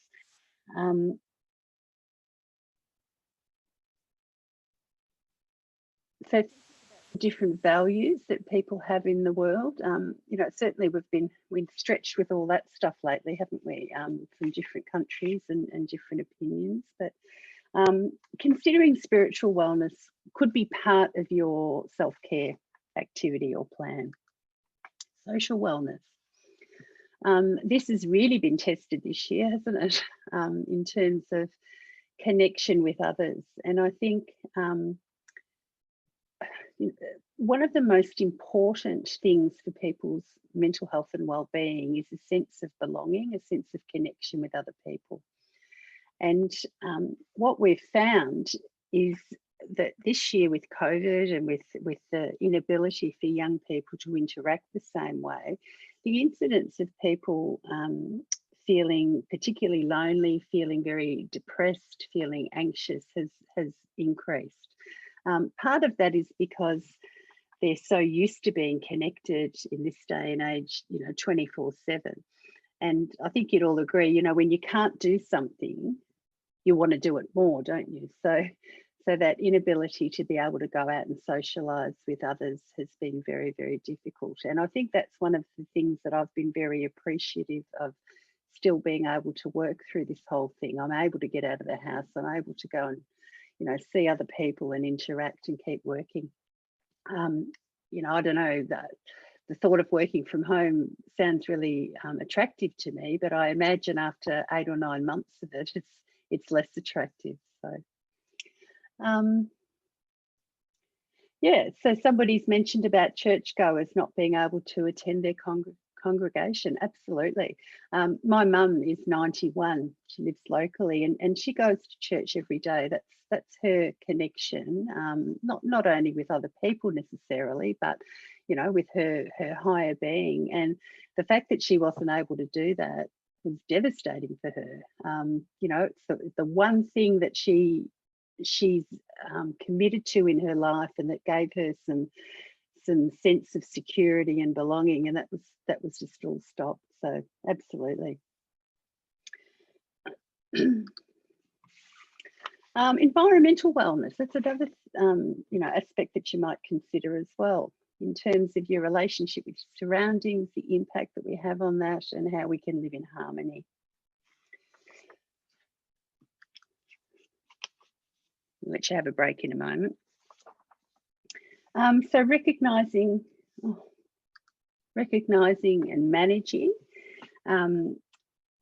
So different values that people have in the world. Certainly we've been stretched with all that stuff lately, haven't we? From different countries and different opinions. But considering spiritual wellness could be part of your self-care activity or plan. Social wellness. This has really been tested this year, hasn't it? In terms of connection with others. And I think one of the most important things for people's mental health and well-being is a sense of belonging, a sense of connection with other people. And what we've found is that this year with COVID and with the inability for young people to interact the same way, the incidence of people feeling particularly lonely, feeling very depressed, feeling anxious has increased. Part of that is because they're so used to being connected in this day and age, 24/7. And I think you'd all agree, when you can't do something, you want to do it more, don't you? So that inability to be able to go out and socialise with others has been very, very difficult. And I think that's one of the things that I've been very appreciative of, still being able to work through this whole thing. I'm able to get out of the house. I'm able to go and see other people and interact and keep working. I don't know, that the thought of working from home sounds really attractive to me, but I imagine after 8 or 9 months of it, it's less attractive. So, so somebody's mentioned about churchgoers not being able to attend their congregation. Absolutely. My mum is 91. She lives locally and she goes to church every day. That's her connection, not only with other people necessarily, but with her higher being. And the fact that she wasn't able to do that was devastating for her. It's the one thing that she's committed to in her life, and that gave her some sense of security and belonging, and that was just all stopped. So absolutely. Environmental wellness, that's another aspect that you might consider as well, in terms of your relationship with your surroundings, the impact that we have on that, and how we can live in harmony. I'll let you have a break in a moment. So recognizing and managing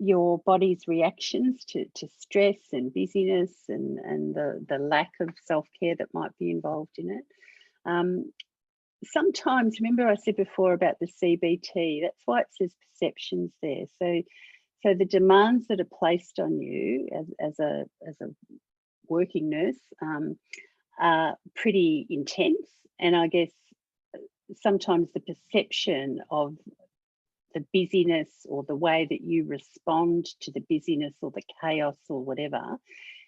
your body's reactions to stress and busyness and the lack of self-care that might be involved in it. Sometimes, remember I said before about the CBT, that's why it says perceptions there. So the demands that are placed on you as a working nurse are pretty intense, and I guess sometimes the perception of the busyness or the way that you respond to the busyness or the chaos or whatever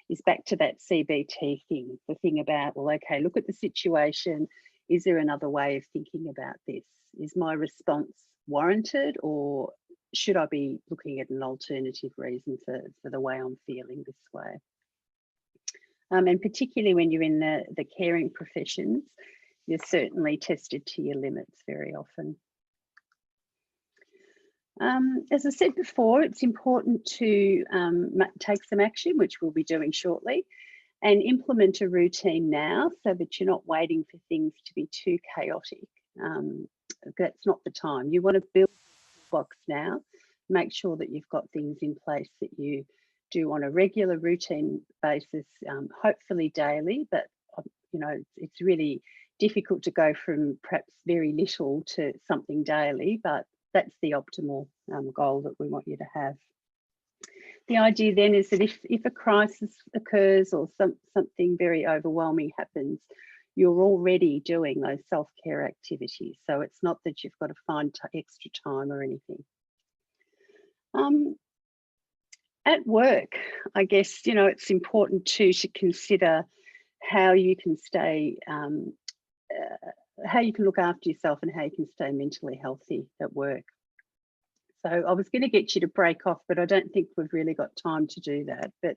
is back to that CBT thing, the thing about, well, okay, look at the situation. Is there another way of thinking about this? Is my response warranted, or should I be looking at an alternative reason for the way I'm feeling this way? And particularly when you're in the caring professions, you're certainly tested to your limits very often. As I said before, it's important to take some action, which we'll be doing shortly, and implement a routine now so that you're not waiting for things to be too chaotic. That's not the time. You want to build a box now, make sure that you've got things in place that you do on a regular routine basis, hopefully daily, but it's really difficult to go from perhaps very little to something daily, but that's the optimal goal that we want you to have. the idea then is that if a crisis occurs or something very overwhelming happens, you're already doing those self-care activities. So it's not that you've got to find extra time or anything. At work, I guess, you know, it's important too to consider how you can stay, how you can look after yourself and how you can stay mentally healthy at work. So I was going to get you to break off, but I don't think we've really got time to do that. But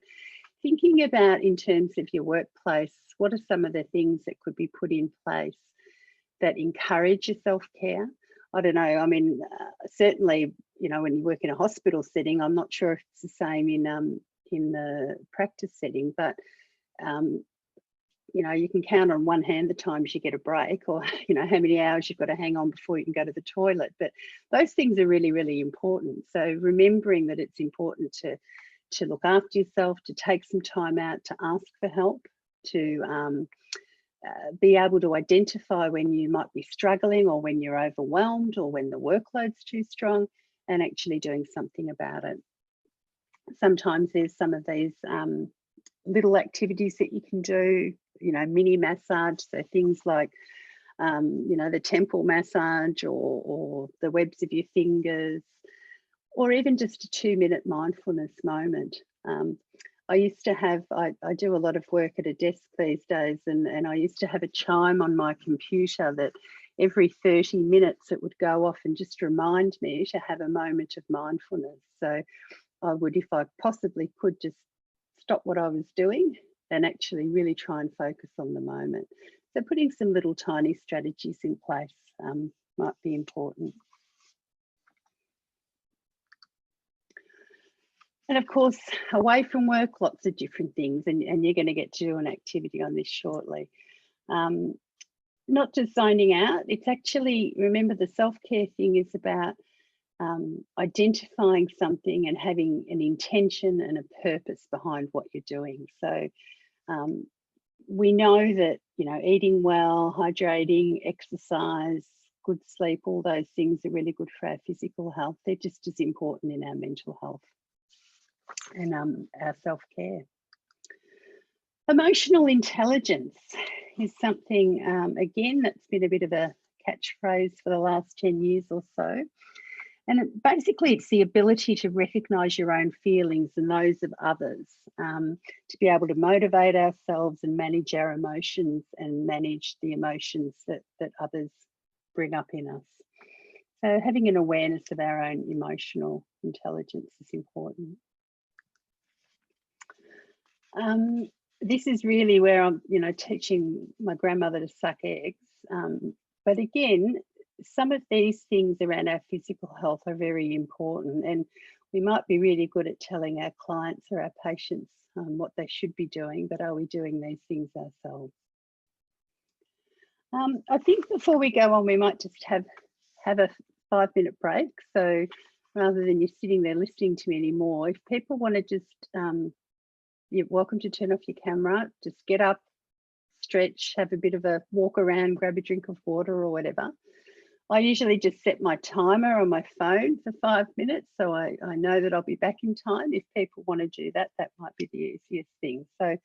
thinking about in terms of your workplace, what are some of the things that could be put in place that encourage your self-care? I don't know, I mean, certainly, you know, when you work in a hospital setting, I'm not sure if it's the same in the practice setting, but you know, you can count on one hand the times you get a break, or, you know, how many hours you've got to hang on before you can go to the toilet. But those things are really, really important. So remembering that it's important to look after yourself, to take some time out, to ask for help, to be able to identify when you might be struggling or when you're overwhelmed or when the workload's too strong, and actually doing something about it. Sometimes there's some of these little activities that you can do, you know, mini massage, so things like you know, the temple massage or the webs of your fingers, or even just a 2-minute mindfulness moment. I used to have, I do a lot of work at a desk these days, and I used to have a chime on my computer that every 30 minutes it would go off and just remind me to have a moment of mindfulness. So I would, if I possibly could, just stop what I was doing and actually really try and focus on the moment. So putting some little tiny strategies in place might be important. And of course, away from work, lots of different things, and you're going to get to do an activity on this shortly. Not just zoning out, it's actually, remember, the self-care thing is about identifying something and having an intention and a purpose behind what you're doing. So we know that, you know, eating well, hydrating, exercise, good sleep, all those things are really good for our physical health. They're just as important in our mental health and our self-care. Emotional intelligence is something, again, that's been a bit of a catchphrase for the last 10 years or so. And basically, it's the ability to recognise your own feelings and those of others, to be able to motivate ourselves and manage our emotions and manage the emotions that others bring up in us. So having an awareness of our own emotional intelligence is important. This is really where I'm, you know, teaching my grandmother to suck eggs. But again, some of these things around our physical health are very important, and we might be really good at telling our clients or our patients what they should be doing, but are we doing these things ourselves? I think before we go on, we might just have a 5-minute break. So rather than you sitting there listening to me anymore, if people want to just, you're welcome to turn off your camera, just get up, stretch, have a bit of a walk around, grab a drink of water or whatever. I usually just set my timer on my phone for 5 minutes, so I know that I'll be back in time. If people want to do that, that might be the easiest thing. So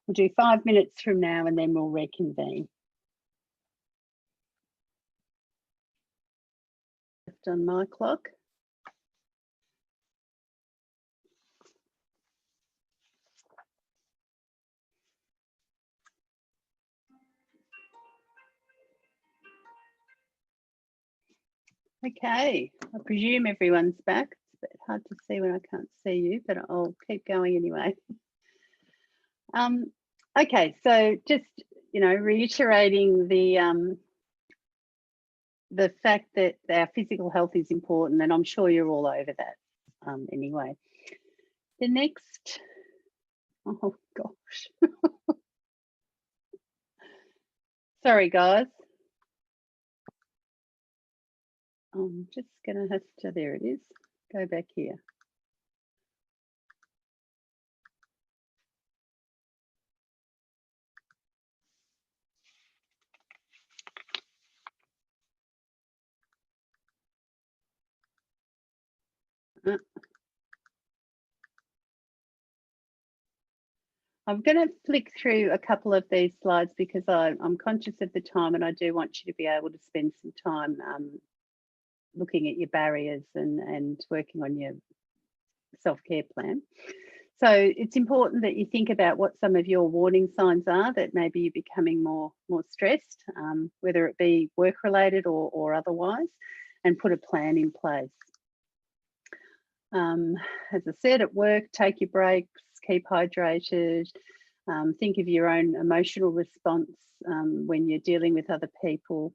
we'll do 5 minutes from now and then we'll reconvene. Left on my clock. Okay, I presume everyone's back. It's a bit hard to see when I can't see you, but I'll keep going anyway. Okay, so just, you know, reiterating the fact that our physical health is important, and I'm sure you're all over that anyway. The next, oh gosh. Sorry, guys. I'm just gonna have to, there it is, go back here. I'm going to flick through a couple of these slides because I'm conscious of the time, and I do want you to be able to spend some time looking at your barriers and working on your self-care plan. So it's important that you think about what some of your warning signs are that maybe you're becoming more stressed, whether it be work-related or otherwise, and put a plan in place. As I said, at work, take your breaks, keep hydrated, think of your own emotional response when you're dealing with other people.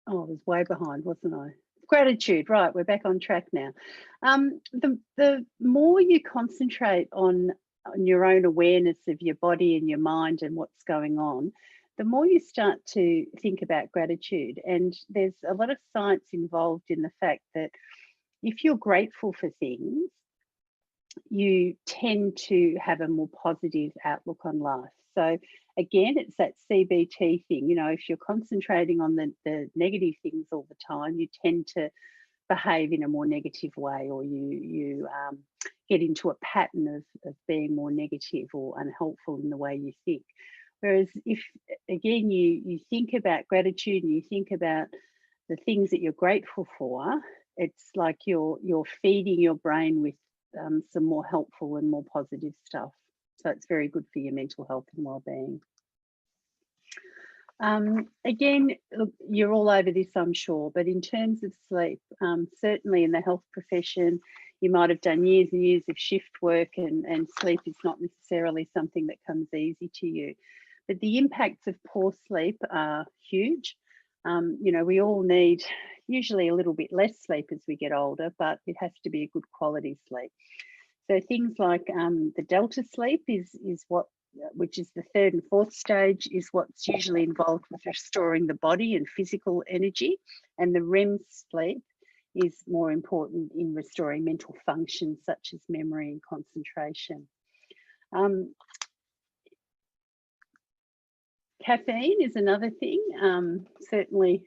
Oh, I was way behind, wasn't I? Gratitude, right, we're back on track now. The more you concentrate on your own awareness of your body and your mind and what's going on, the more you start to think about gratitude. And there's a lot of science involved in the fact that if you're grateful for things, you tend to have a more positive outlook on life. So again, it's that CBT thing. You know, if you're concentrating on the negative things all the time, you tend to behave in a more negative way, or you get into a pattern of being more negative or unhelpful in the way you think. Whereas if, again, you think about gratitude and you think about the things that you're grateful for, it's like you're feeding your brain with some more helpful and more positive stuff. So it's very good for your mental health and well-being. Again, look, you're all over this, I'm sure, but in terms of sleep, certainly in the health profession, you might have done years and years of shift work, and sleep is not necessarily something that comes easy to you. But the impacts of poor sleep are huge. You know, we all need usually a little bit less sleep as we get older, but it has to be a good quality sleep. So things like the delta sleep which is the third and fourth stage, is what's usually involved with restoring the body and physical energy. And the REM sleep is more important in restoring mental functions such as memory and concentration. Caffeine is another thing. Certainly,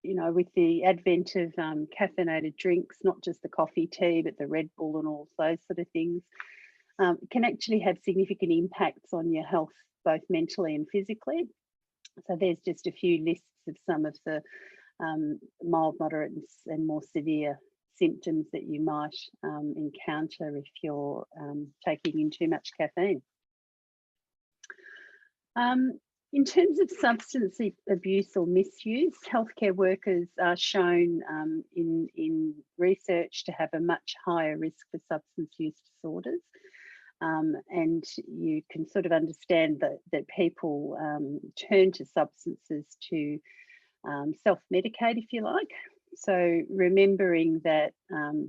you know, with the advent of caffeinated drinks, not just the coffee, tea, but the Red Bull and all those sort of things, can actually have significant impacts on your health, both mentally and physically. So there's just a few lists of some of the mild, moderate and more severe symptoms that you might encounter if you're taking in too much caffeine. In terms of substance abuse or misuse, healthcare workers are shown in research to have a much higher risk for substance use disorders. And you can sort of understand that people turn to substances to self-medicate, if you like. So remembering that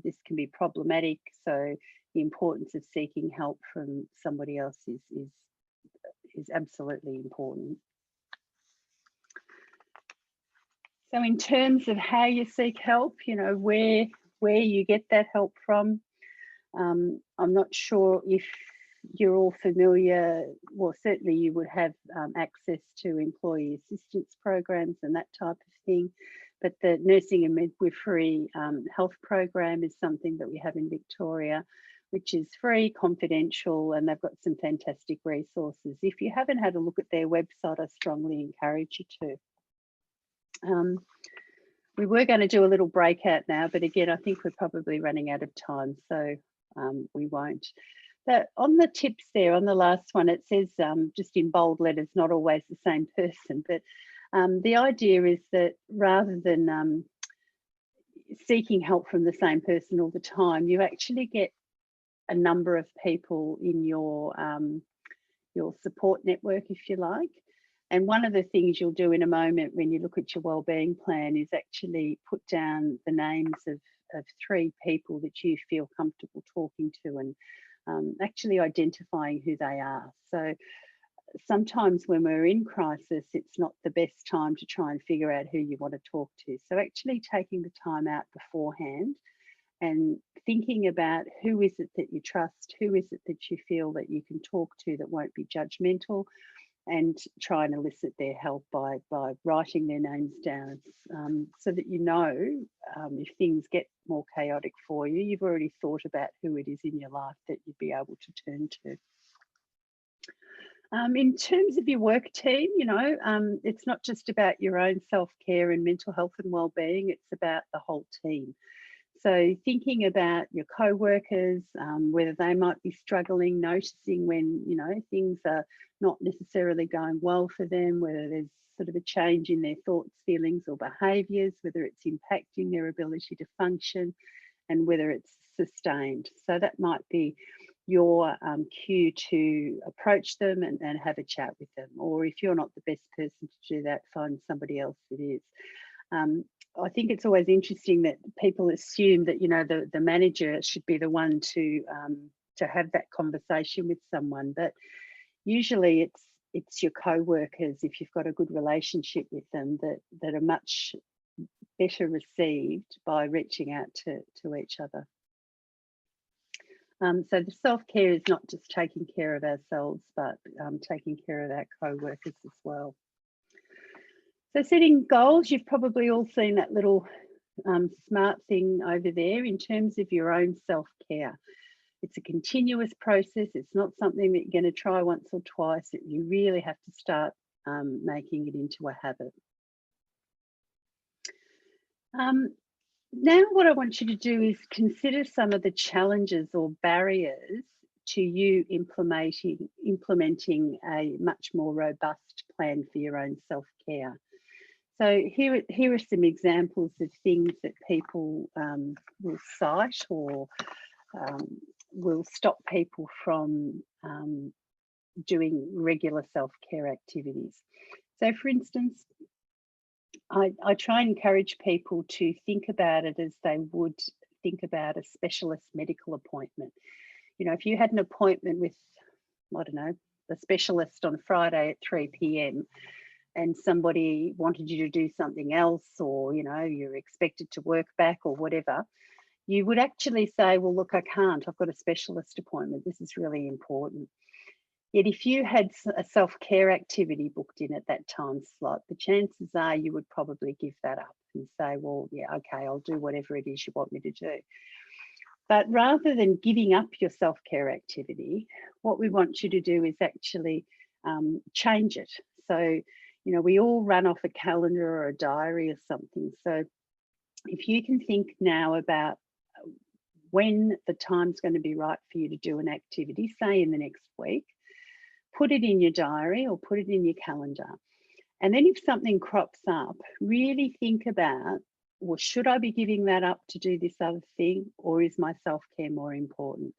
this can be problematic, so the importance of seeking help from somebody else is absolutely important. So in terms of how you seek help, you know, where you get that help from, I'm not sure if you're all familiar, well, certainly you would have access to employee assistance programs and that type of thing, but the nursing and midwifery health program is something that we have in Victoria, which is free, confidential, and they've got some fantastic resources. If you haven't had a look at their website, I strongly encourage you to. We were going to do a little breakout now, but again, I think we're probably running out of time, so we won't. But on the tips there, on the last one, it says just in bold letters, not always the same person, but the idea is that rather than seeking help from the same person all the time, you actually get a number of people in your support network, if you like. And one of the things you'll do in a moment when you look at your wellbeing plan is actually put down the names of 3 people that you feel comfortable talking to, and actually identifying who they are. So sometimes when we're in crisis, it's not the best time to try and figure out who you want to talk to. So actually taking the time out beforehand and thinking about who is it that you trust, who is it that you feel that you can talk to that won't be judgmental, and try and elicit their help by writing their names down, so that if things get more chaotic for you, you've already thought about who it is in your life that you'd be able to turn to. In terms of your work team, it's not just about your own self-care and mental health and well-being, it's about the whole team. So thinking about your co-workers, whether they might be struggling, noticing when, things are not necessarily going well for them, whether there's sort of a change in their thoughts, feelings or behaviours, whether it's impacting their ability to function and whether it's sustained. So that might be your cue to approach them and have a chat with them. Or if you're not the best person to do that, find somebody else that is. I think it's always interesting that people assume that the manager should be the one to have that conversation with someone, but usually it's your co-workers, if you've got a good relationship with them, that are much better received by reaching out to each other. So the self-care is not just taking care of ourselves, but taking care of our co-workers as well. So setting goals, you've probably all seen that little smart thing over there in terms of your own self-care. It's a continuous process. It's not something that you're going to try once or twice. You really have to start making it into a habit. Now what I want you to do is consider some of the challenges or barriers to you implementing a much more robust plan for your own self-care. So here are some examples of things that people will cite or will stop people from doing regular self-care activities. So for instance, I try and encourage people to think about it as they would think about a specialist medical appointment. If you had an appointment with, I don't know, a specialist on Friday at 3 p.m. and somebody wanted you to do something else, or, you're expected to work back or whatever, you would actually say, well, look, I can't, I've got a specialist appointment. This is really important. Yet if you had a self-care activity booked in at that time slot, the chances are you would probably give that up and say, well, yeah, okay, I'll do whatever it is you want me to do. But rather than giving up your self-care activity, what we want you to do is actually change it. So, we all run off a calendar or a diary or something. So if you can think now about when the time's going to be right for you to do an activity, say in the next week, put it in your diary or put it in your calendar. And then if something crops up, really think about, well, should I be giving that up to do this other thing, or is my self-care more important?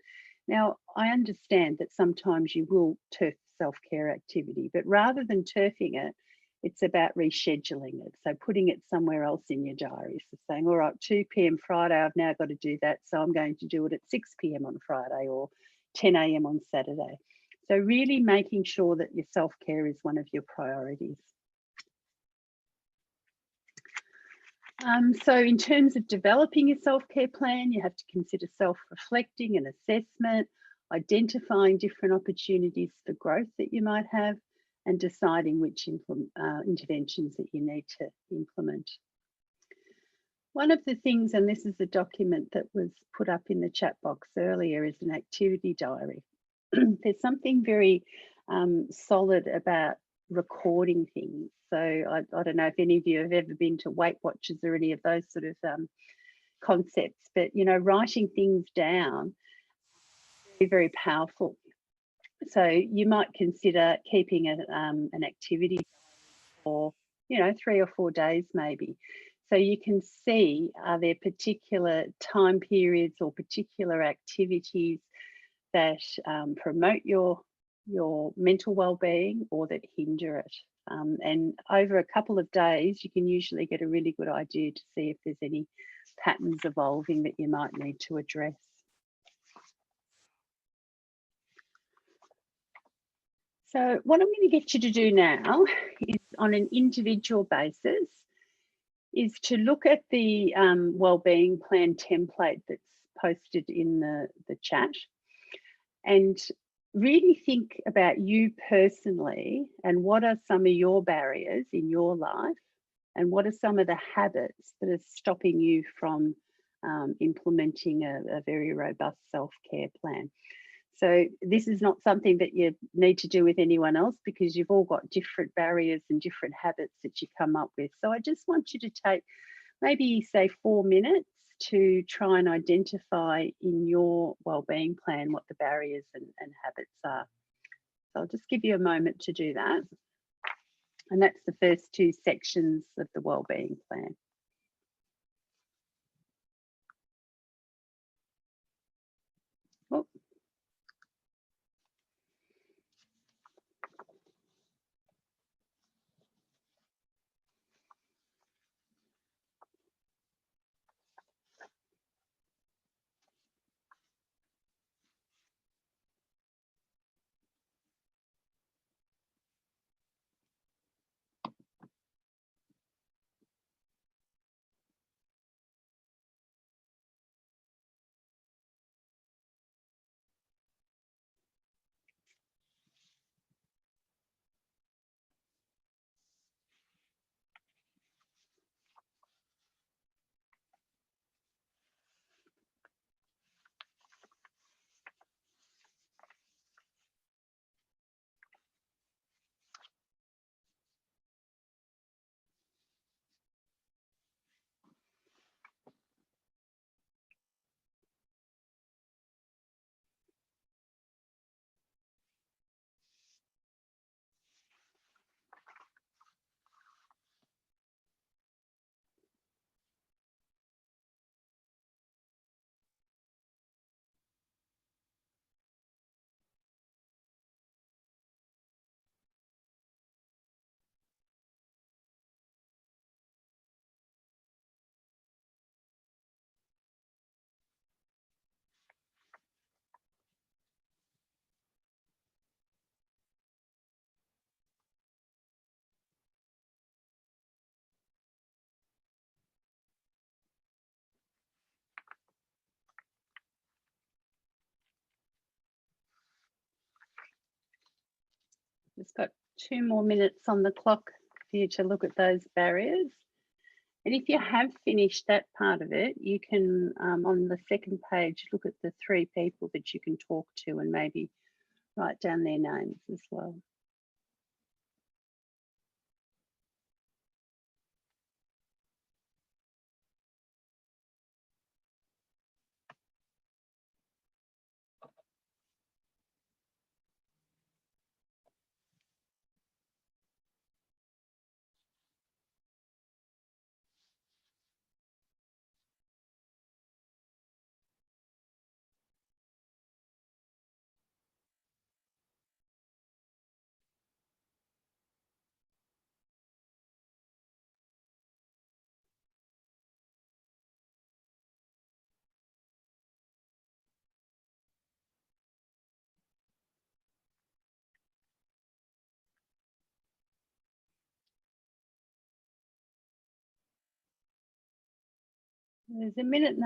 Now, I understand that sometimes you will turf self-care activity, but rather than turfing it, it's about rescheduling it. So putting it somewhere else in your diary. So saying, all right, 2 p.m. Friday, I've now got to do that. So I'm going to do it at 6 p.m. on Friday or 10 a.m. on Saturday. So really making sure that your self-care is one of your priorities. So in terms of developing your self-care plan, you have to consider self-reflecting and assessment, identifying different opportunities for growth that you might have, and deciding which interventions that you need to implement. One of the things, and this is a document that was put up in the chat box earlier, is an activity diary. There's something very solid about recording things. So I don't know if any of you have ever been to Weight Watchers or any of those sort of concepts, but writing things down is very, very powerful. So you might consider keeping an activity for 3 or 4 days maybe. So you can see, are there particular time periods or particular activities that promote your mental well-being or that hinder it. And over a couple of days, you can usually get a really good idea to see if there's any patterns evolving that you might need to address. So what I'm going to get you to do now is, on an individual basis, is to look at the wellbeing plan template that's posted in the chat, and really think about you personally and what are some of your barriers in your life and what are some of the habits that are stopping you from implementing a very robust self-care plan. So this is not something that you need to do with anyone else because you've all got different barriers and different habits that you come up with. So I just want you to take maybe say 4 minutes to try and identify in your wellbeing plan what the barriers and habits are. So I'll just give you a moment to do that. And that's the first 2 sections of the wellbeing plan. Oh. Just got 2 more minutes on the clock for you to look at those barriers. And if you have finished that part of it, you can, on the second page, look at the 3 people that you can talk to and maybe write down their names as well. There's 1.5 minutes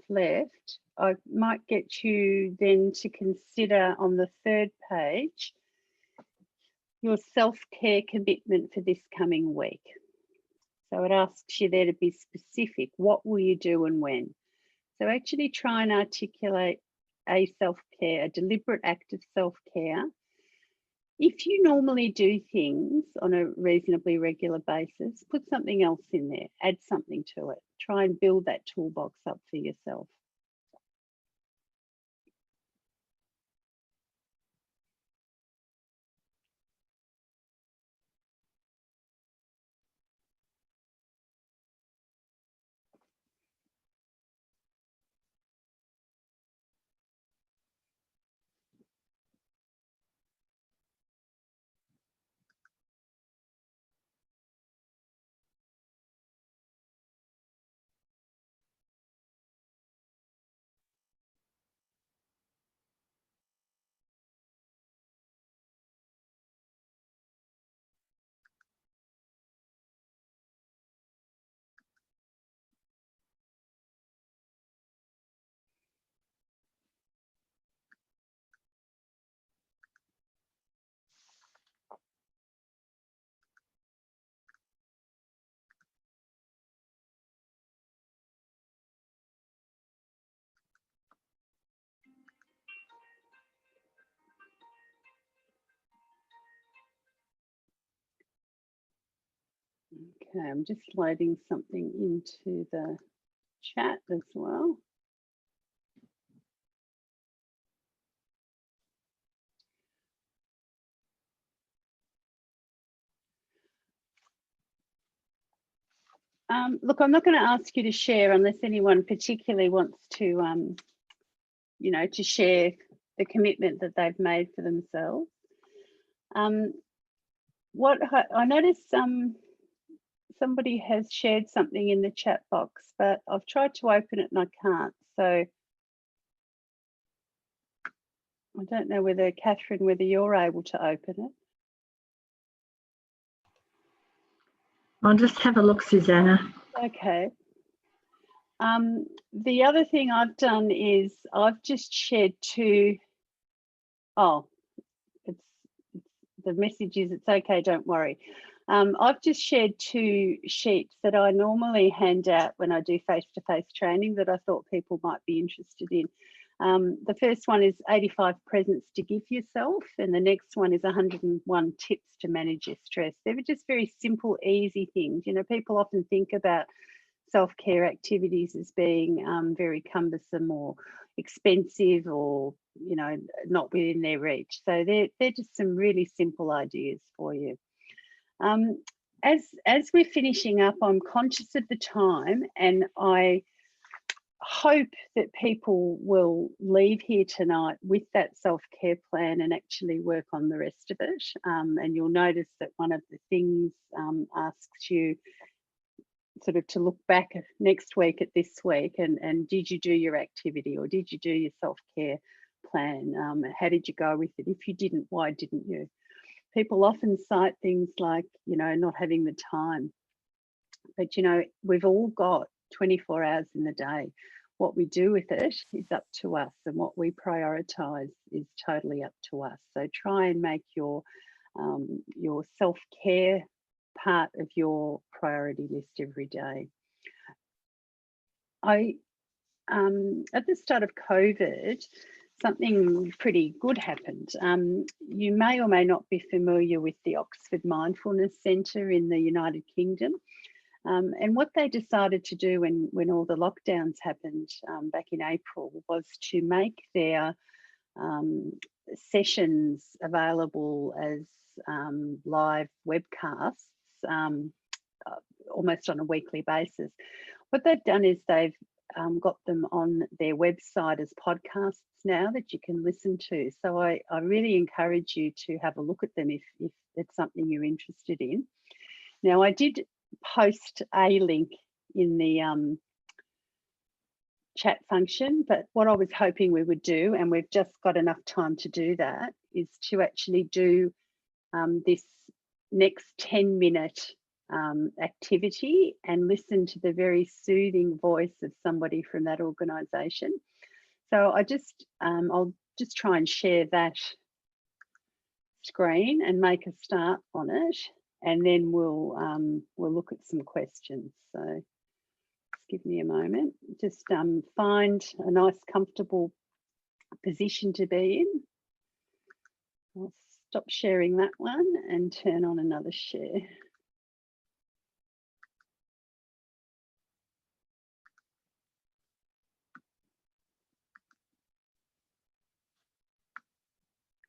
left. I might get you then to consider on the 3rd page your self-care commitment for this coming week. So it asks you there to be specific. What will you do and when? So actually try and articulate a self-care, a deliberate act of self-care. If you normally do things on a reasonably regular basis, put something else in there, add something to it. Try and build that toolbox up for yourself. Okay, I'm just loading something into the chat as well. Look, I'm not going to ask you to share unless anyone particularly wants to, you know, to share the commitment that they've made for themselves. What I noticed, somebody has shared something in the chat box, but I've tried to open it and I can't. So I don't know whether, Catherine, whether you're able to open it.
I'll just have a look, Susanna.
Okay. The other thing I've done is I've just shared two. Oh, the message is it's okay, don't worry. I've just shared two sheets that I normally hand out when I do face-to-face training that I thought people might be interested in. The first one is 85 presents to give yourself, and the next one is 101 tips to manage your stress. They were just very simple, easy things. You know, people often think about self-care activities as being very cumbersome or expensive or, you know, not within their reach. So they're just some really simple ideas for you. As we're finishing up, I'm conscious of the time, and I hope that people will leave here tonight with that self-care plan and actually work on the rest of it. And you'll notice that one of the things asks you sort of to look back next week at this week and did you do your activity, or did you do your self-care plan? How did you go with it? If you didn't, why didn't you? People often cite things like, you know, not having the time. But, you know, we've all got 24 hours in the day. What we do with it is up to us, and what we prioritise is totally up to us. So try and make your self-care part of your priority list every day. At the start of COVID, something pretty good happened. You may or may not be familiar with the Oxford Mindfulness Centre in the United Kingdom. And what they decided to do when all the lockdowns happened back in April was to make their sessions available as live webcasts almost on a weekly basis. What they've done is they've got them on their website as podcasts now that you can listen to. So I really encourage you to have a look at them if it's something you're interested in. Now, I did post a link in the chat function, but what I was hoping we would do, and we've just got enough time to do that, is to actually do this next 10-minute activity and listen to the very soothing voice of somebody from that organisation. So I'll just try and share that screen and make a start on it, and then we'll look at some questions. So just give me a moment. Just find a nice, comfortable position to be in. I'll stop sharing that one and turn on another share.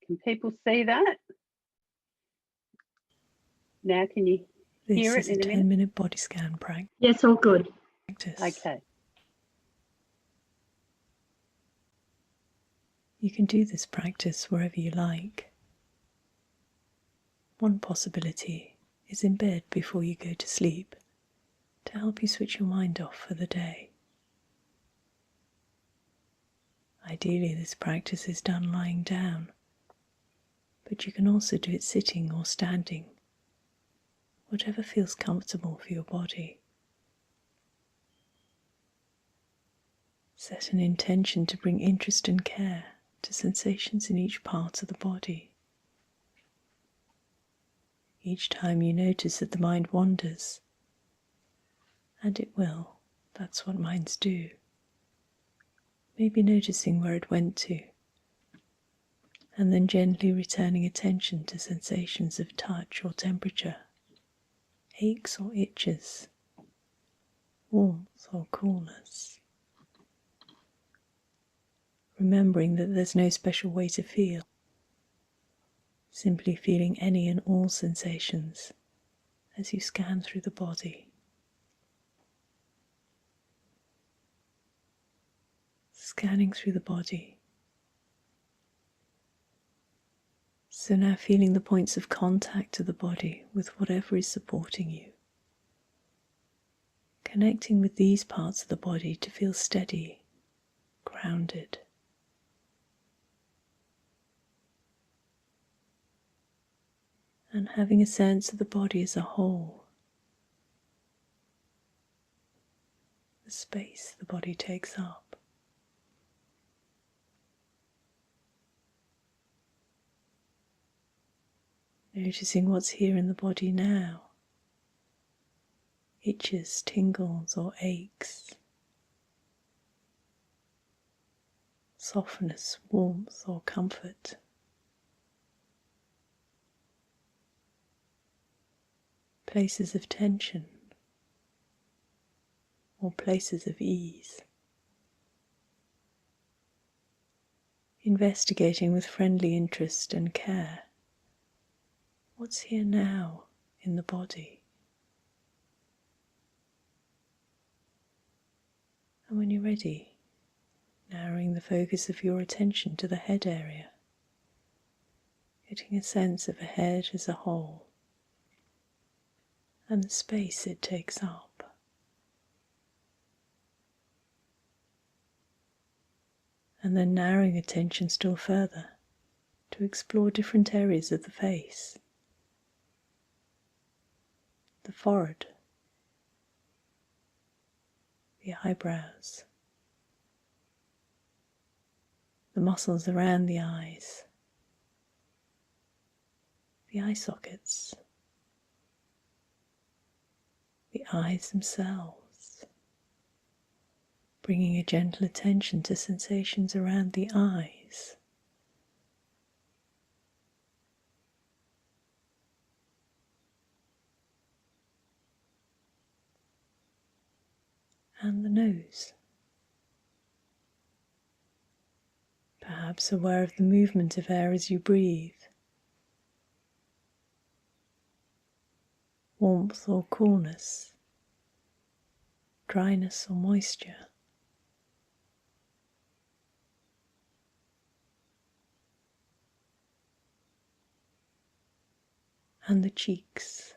Can people see that? Now, can you hear it in a minute?
This is a 10-minute body scan practice.
Yes, all good.
Okay.
You can do this practice wherever you like. One possibility is in bed before you go to sleep to help you switch your mind off for the day. Ideally, this practice is done lying down, but you can also do it sitting or standing, whatever feels comfortable for your body. Set an intention to bring interest and care to sensations in each part of the body. Each time you notice that the mind wanders, and it will, that's what minds do, maybe noticing where it went to, and then gently returning attention to sensations of touch or temperature. aches or itches, warmth or coolness. Remembering that there's no special way to feel, simply feeling any and all sensations as you scan through the body. Scanning through the body. So now feeling the points of contact to the body with whatever is supporting you. Connecting with these parts of the body to feel steady, grounded. And having a sense of the body as a whole. The space the body takes up. Noticing what's here in the body now. Itches, tingles or aches. Softness, warmth or comfort. Places of tension or places of ease. Investigating with friendly interest and care what's here now in the body. And when you're ready, narrowing the focus of your attention to the head area, getting a sense of the head as a whole and the space it takes up. And then narrowing attention still further to explore different areas of the face. The forehead, the eyebrows, the muscles around the eyes, the eye sockets, the eyes themselves, bringing a gentle attention to sensations around the eyes. And the nose. Perhaps aware of the movement of air as you breathe. Warmth or coolness, dryness or moisture. And the cheeks.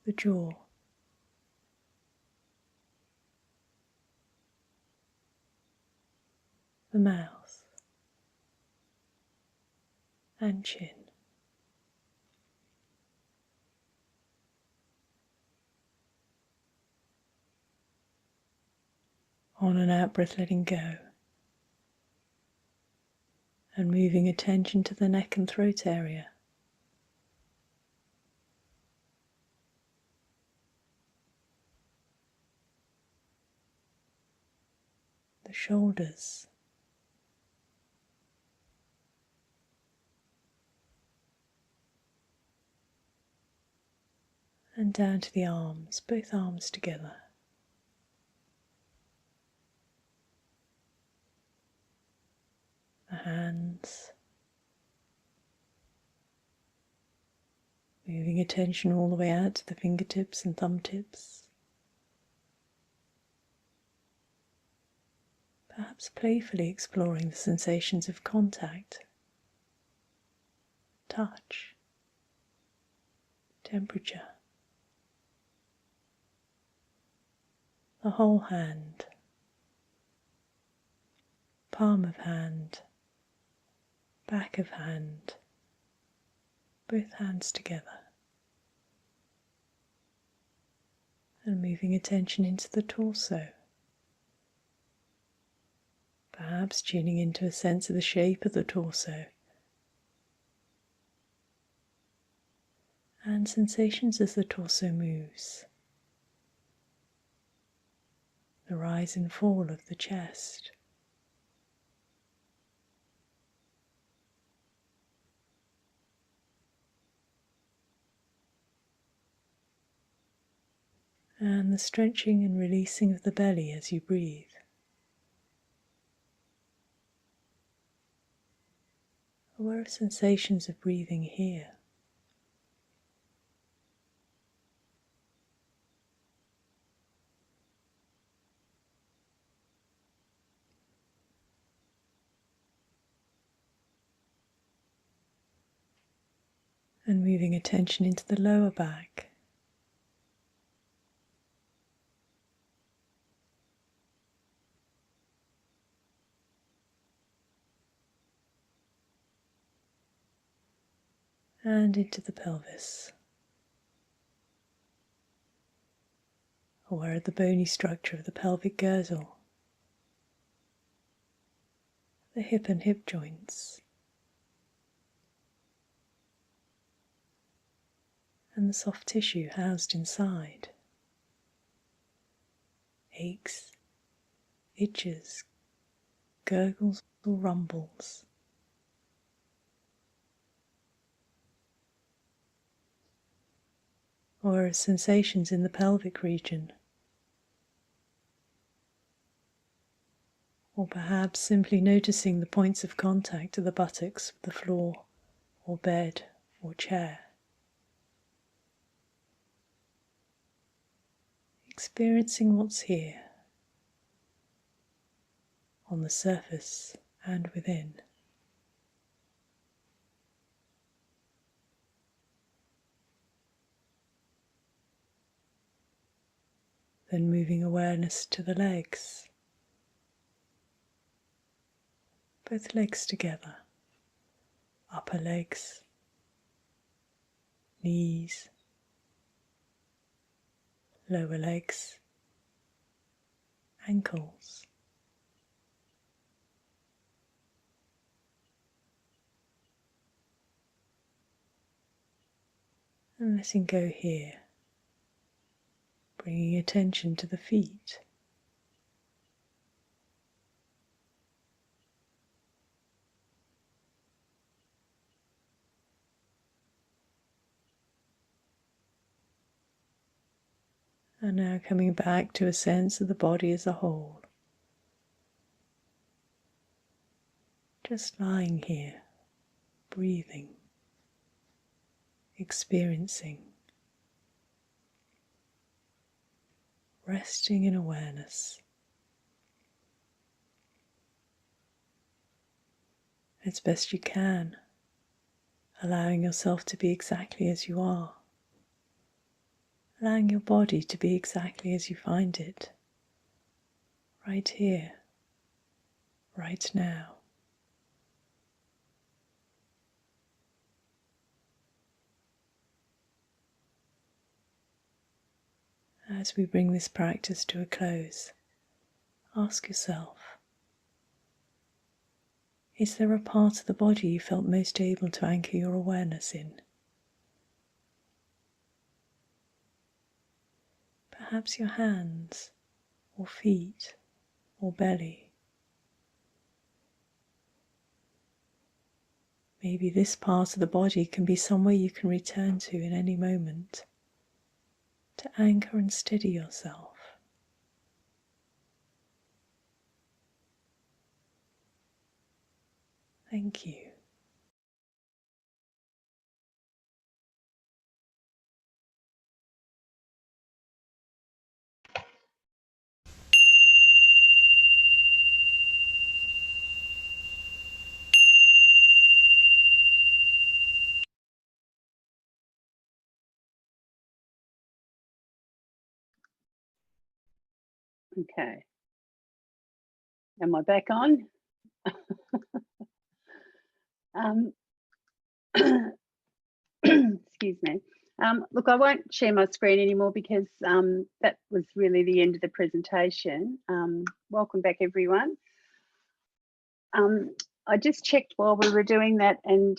The jaw. The mouth. And chin. On and out breath, letting go. And moving attention to the neck and throat area. The shoulders. And down to the arms, both arms together. The hands. Moving attention all the way out to the fingertips and thumb tips. Perhaps playfully exploring the sensations of contact, touch, temperature. The whole hand, palm of hand, back of hand, both hands together. And moving attention into the torso. Perhaps tuning into a sense of the shape of the torso. And sensations as the torso moves. The rise and fall of the chest. and the stretching and releasing of the belly as you breathe. Aware of sensations of breathing here. And moving attention into the lower back. And into the pelvis. Aware of the bony structure of the pelvic girdle, the hip and hip joints, and the soft tissue housed inside. Aches, itches, gurgles or rumbles. Or sensations in the pelvic region. Or perhaps simply noticing the points of contact of the buttocks with the floor or bed or chair. Experiencing what's here, on the surface and within. Then moving awareness to the legs, both legs together, upper legs, knees, lower legs, ankles. And letting go here, bringing attention to the feet. And now coming back to a sense of the body as a whole. Just lying here, breathing, experiencing, resting in awareness. As best you can, allowing yourself to be exactly as you are. Allowing your body to be exactly as you find it, right here, right now. As we bring this practice to a close, ask yourself, is there a part of the body you felt most able to anchor your awareness in? Perhaps your hands, or feet, or belly. Maybe this part of the body can be somewhere you can return to in any moment to anchor and steady yourself. Thank you.
Okay. Am I back on? Excuse me. Look, I won't share my screen anymore because that was really the end of the presentation. Welcome back, everyone. I just checked while we were doing that, and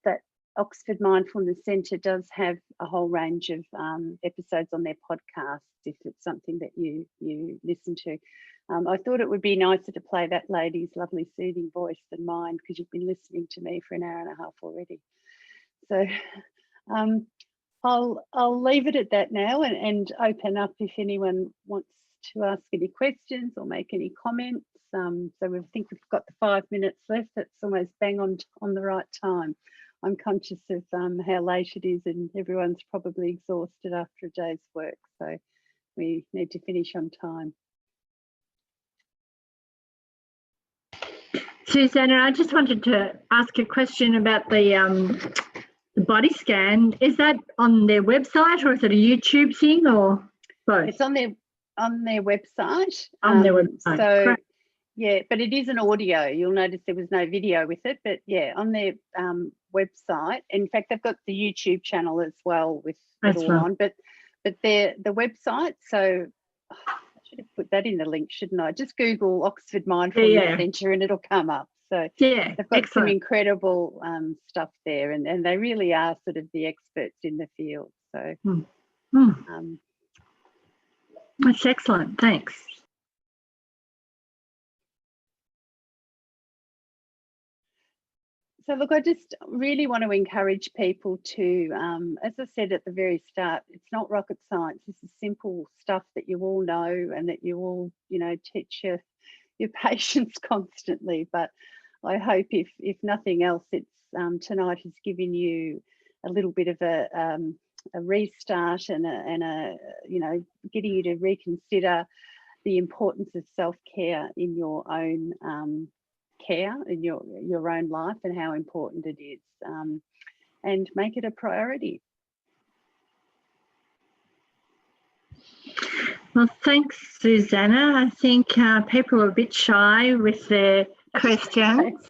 that Oxford Mindfulness Centre does have a whole range of episodes on their podcast if it's something that you listen to. I thought it would be nicer to play that lady's lovely soothing voice than mine, because you've been listening to me for an hour and a half already. So I'll leave it at that now and open up if anyone wants to ask any questions or make any comments. So we think we've got the 5 minutes left. That's almost bang on the right time. I'm conscious of how late it is and everyone's probably exhausted after a day's work. So we need to finish on time.
Susanna, I just wanted to ask a question about the body scan. Is that on their website or is it a YouTube thing or both?
It's on their website.
On their website.
So
Great.
yeah, but it is an audio. You'll notice there was no video with it, but yeah, on their website. In fact, they've got the YouTube channel as well with it all on. But the website. So I should have put that in the link, shouldn't I? Just Google Oxford Mindfulness Centre and it'll come up. So
yeah,
they've got some incredible stuff there, and they really are sort of the experts in the field. So
that's excellent. Thanks.
So look, I just really want to encourage people to, as I said at the very start, it's not rocket science. This is simple stuff that you all know and that you all, you know, teach your patients constantly. But I hope if nothing else, it's tonight has given you a little bit of a restart and a you know, getting you to reconsider the importance of self-care in your own care in your own life and how important it is, and make it a priority.
Well, thanks, Susanna. I think people are a bit shy with their questions.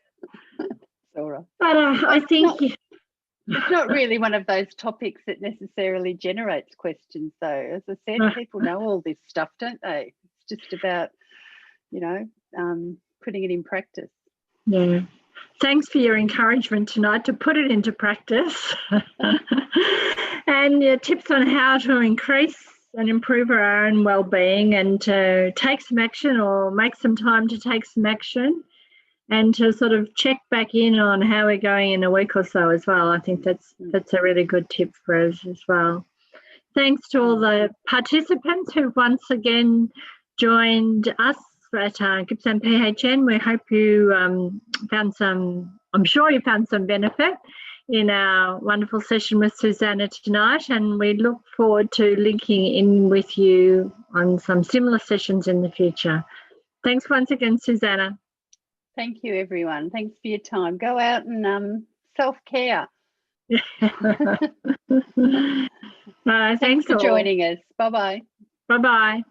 All right.
But I think
it's not really one of those topics that necessarily generates questions, though. As I said, people know all this stuff, don't they? It's just about, you know, putting it in practice.
Yeah. Thanks for your encouragement tonight to put it into practice and your tips on how to increase and improve our own well-being and to take some action or make some time to take some action and to sort of check back in on how we're going in a week or so as well. I think that's a really good tip for us as well. Thanks to all the participants who once again joined us at Gippsland PHN. We hope you found some, I'm sure you found some benefit in our wonderful session with Susanna tonight, and we look forward to linking in with you on some similar sessions in the future. Thanks once again, Susanna.
Thank you, everyone. Thanks for your time. Go out and self-care.
Thanks
for joining us. Bye-bye.
Bye-bye.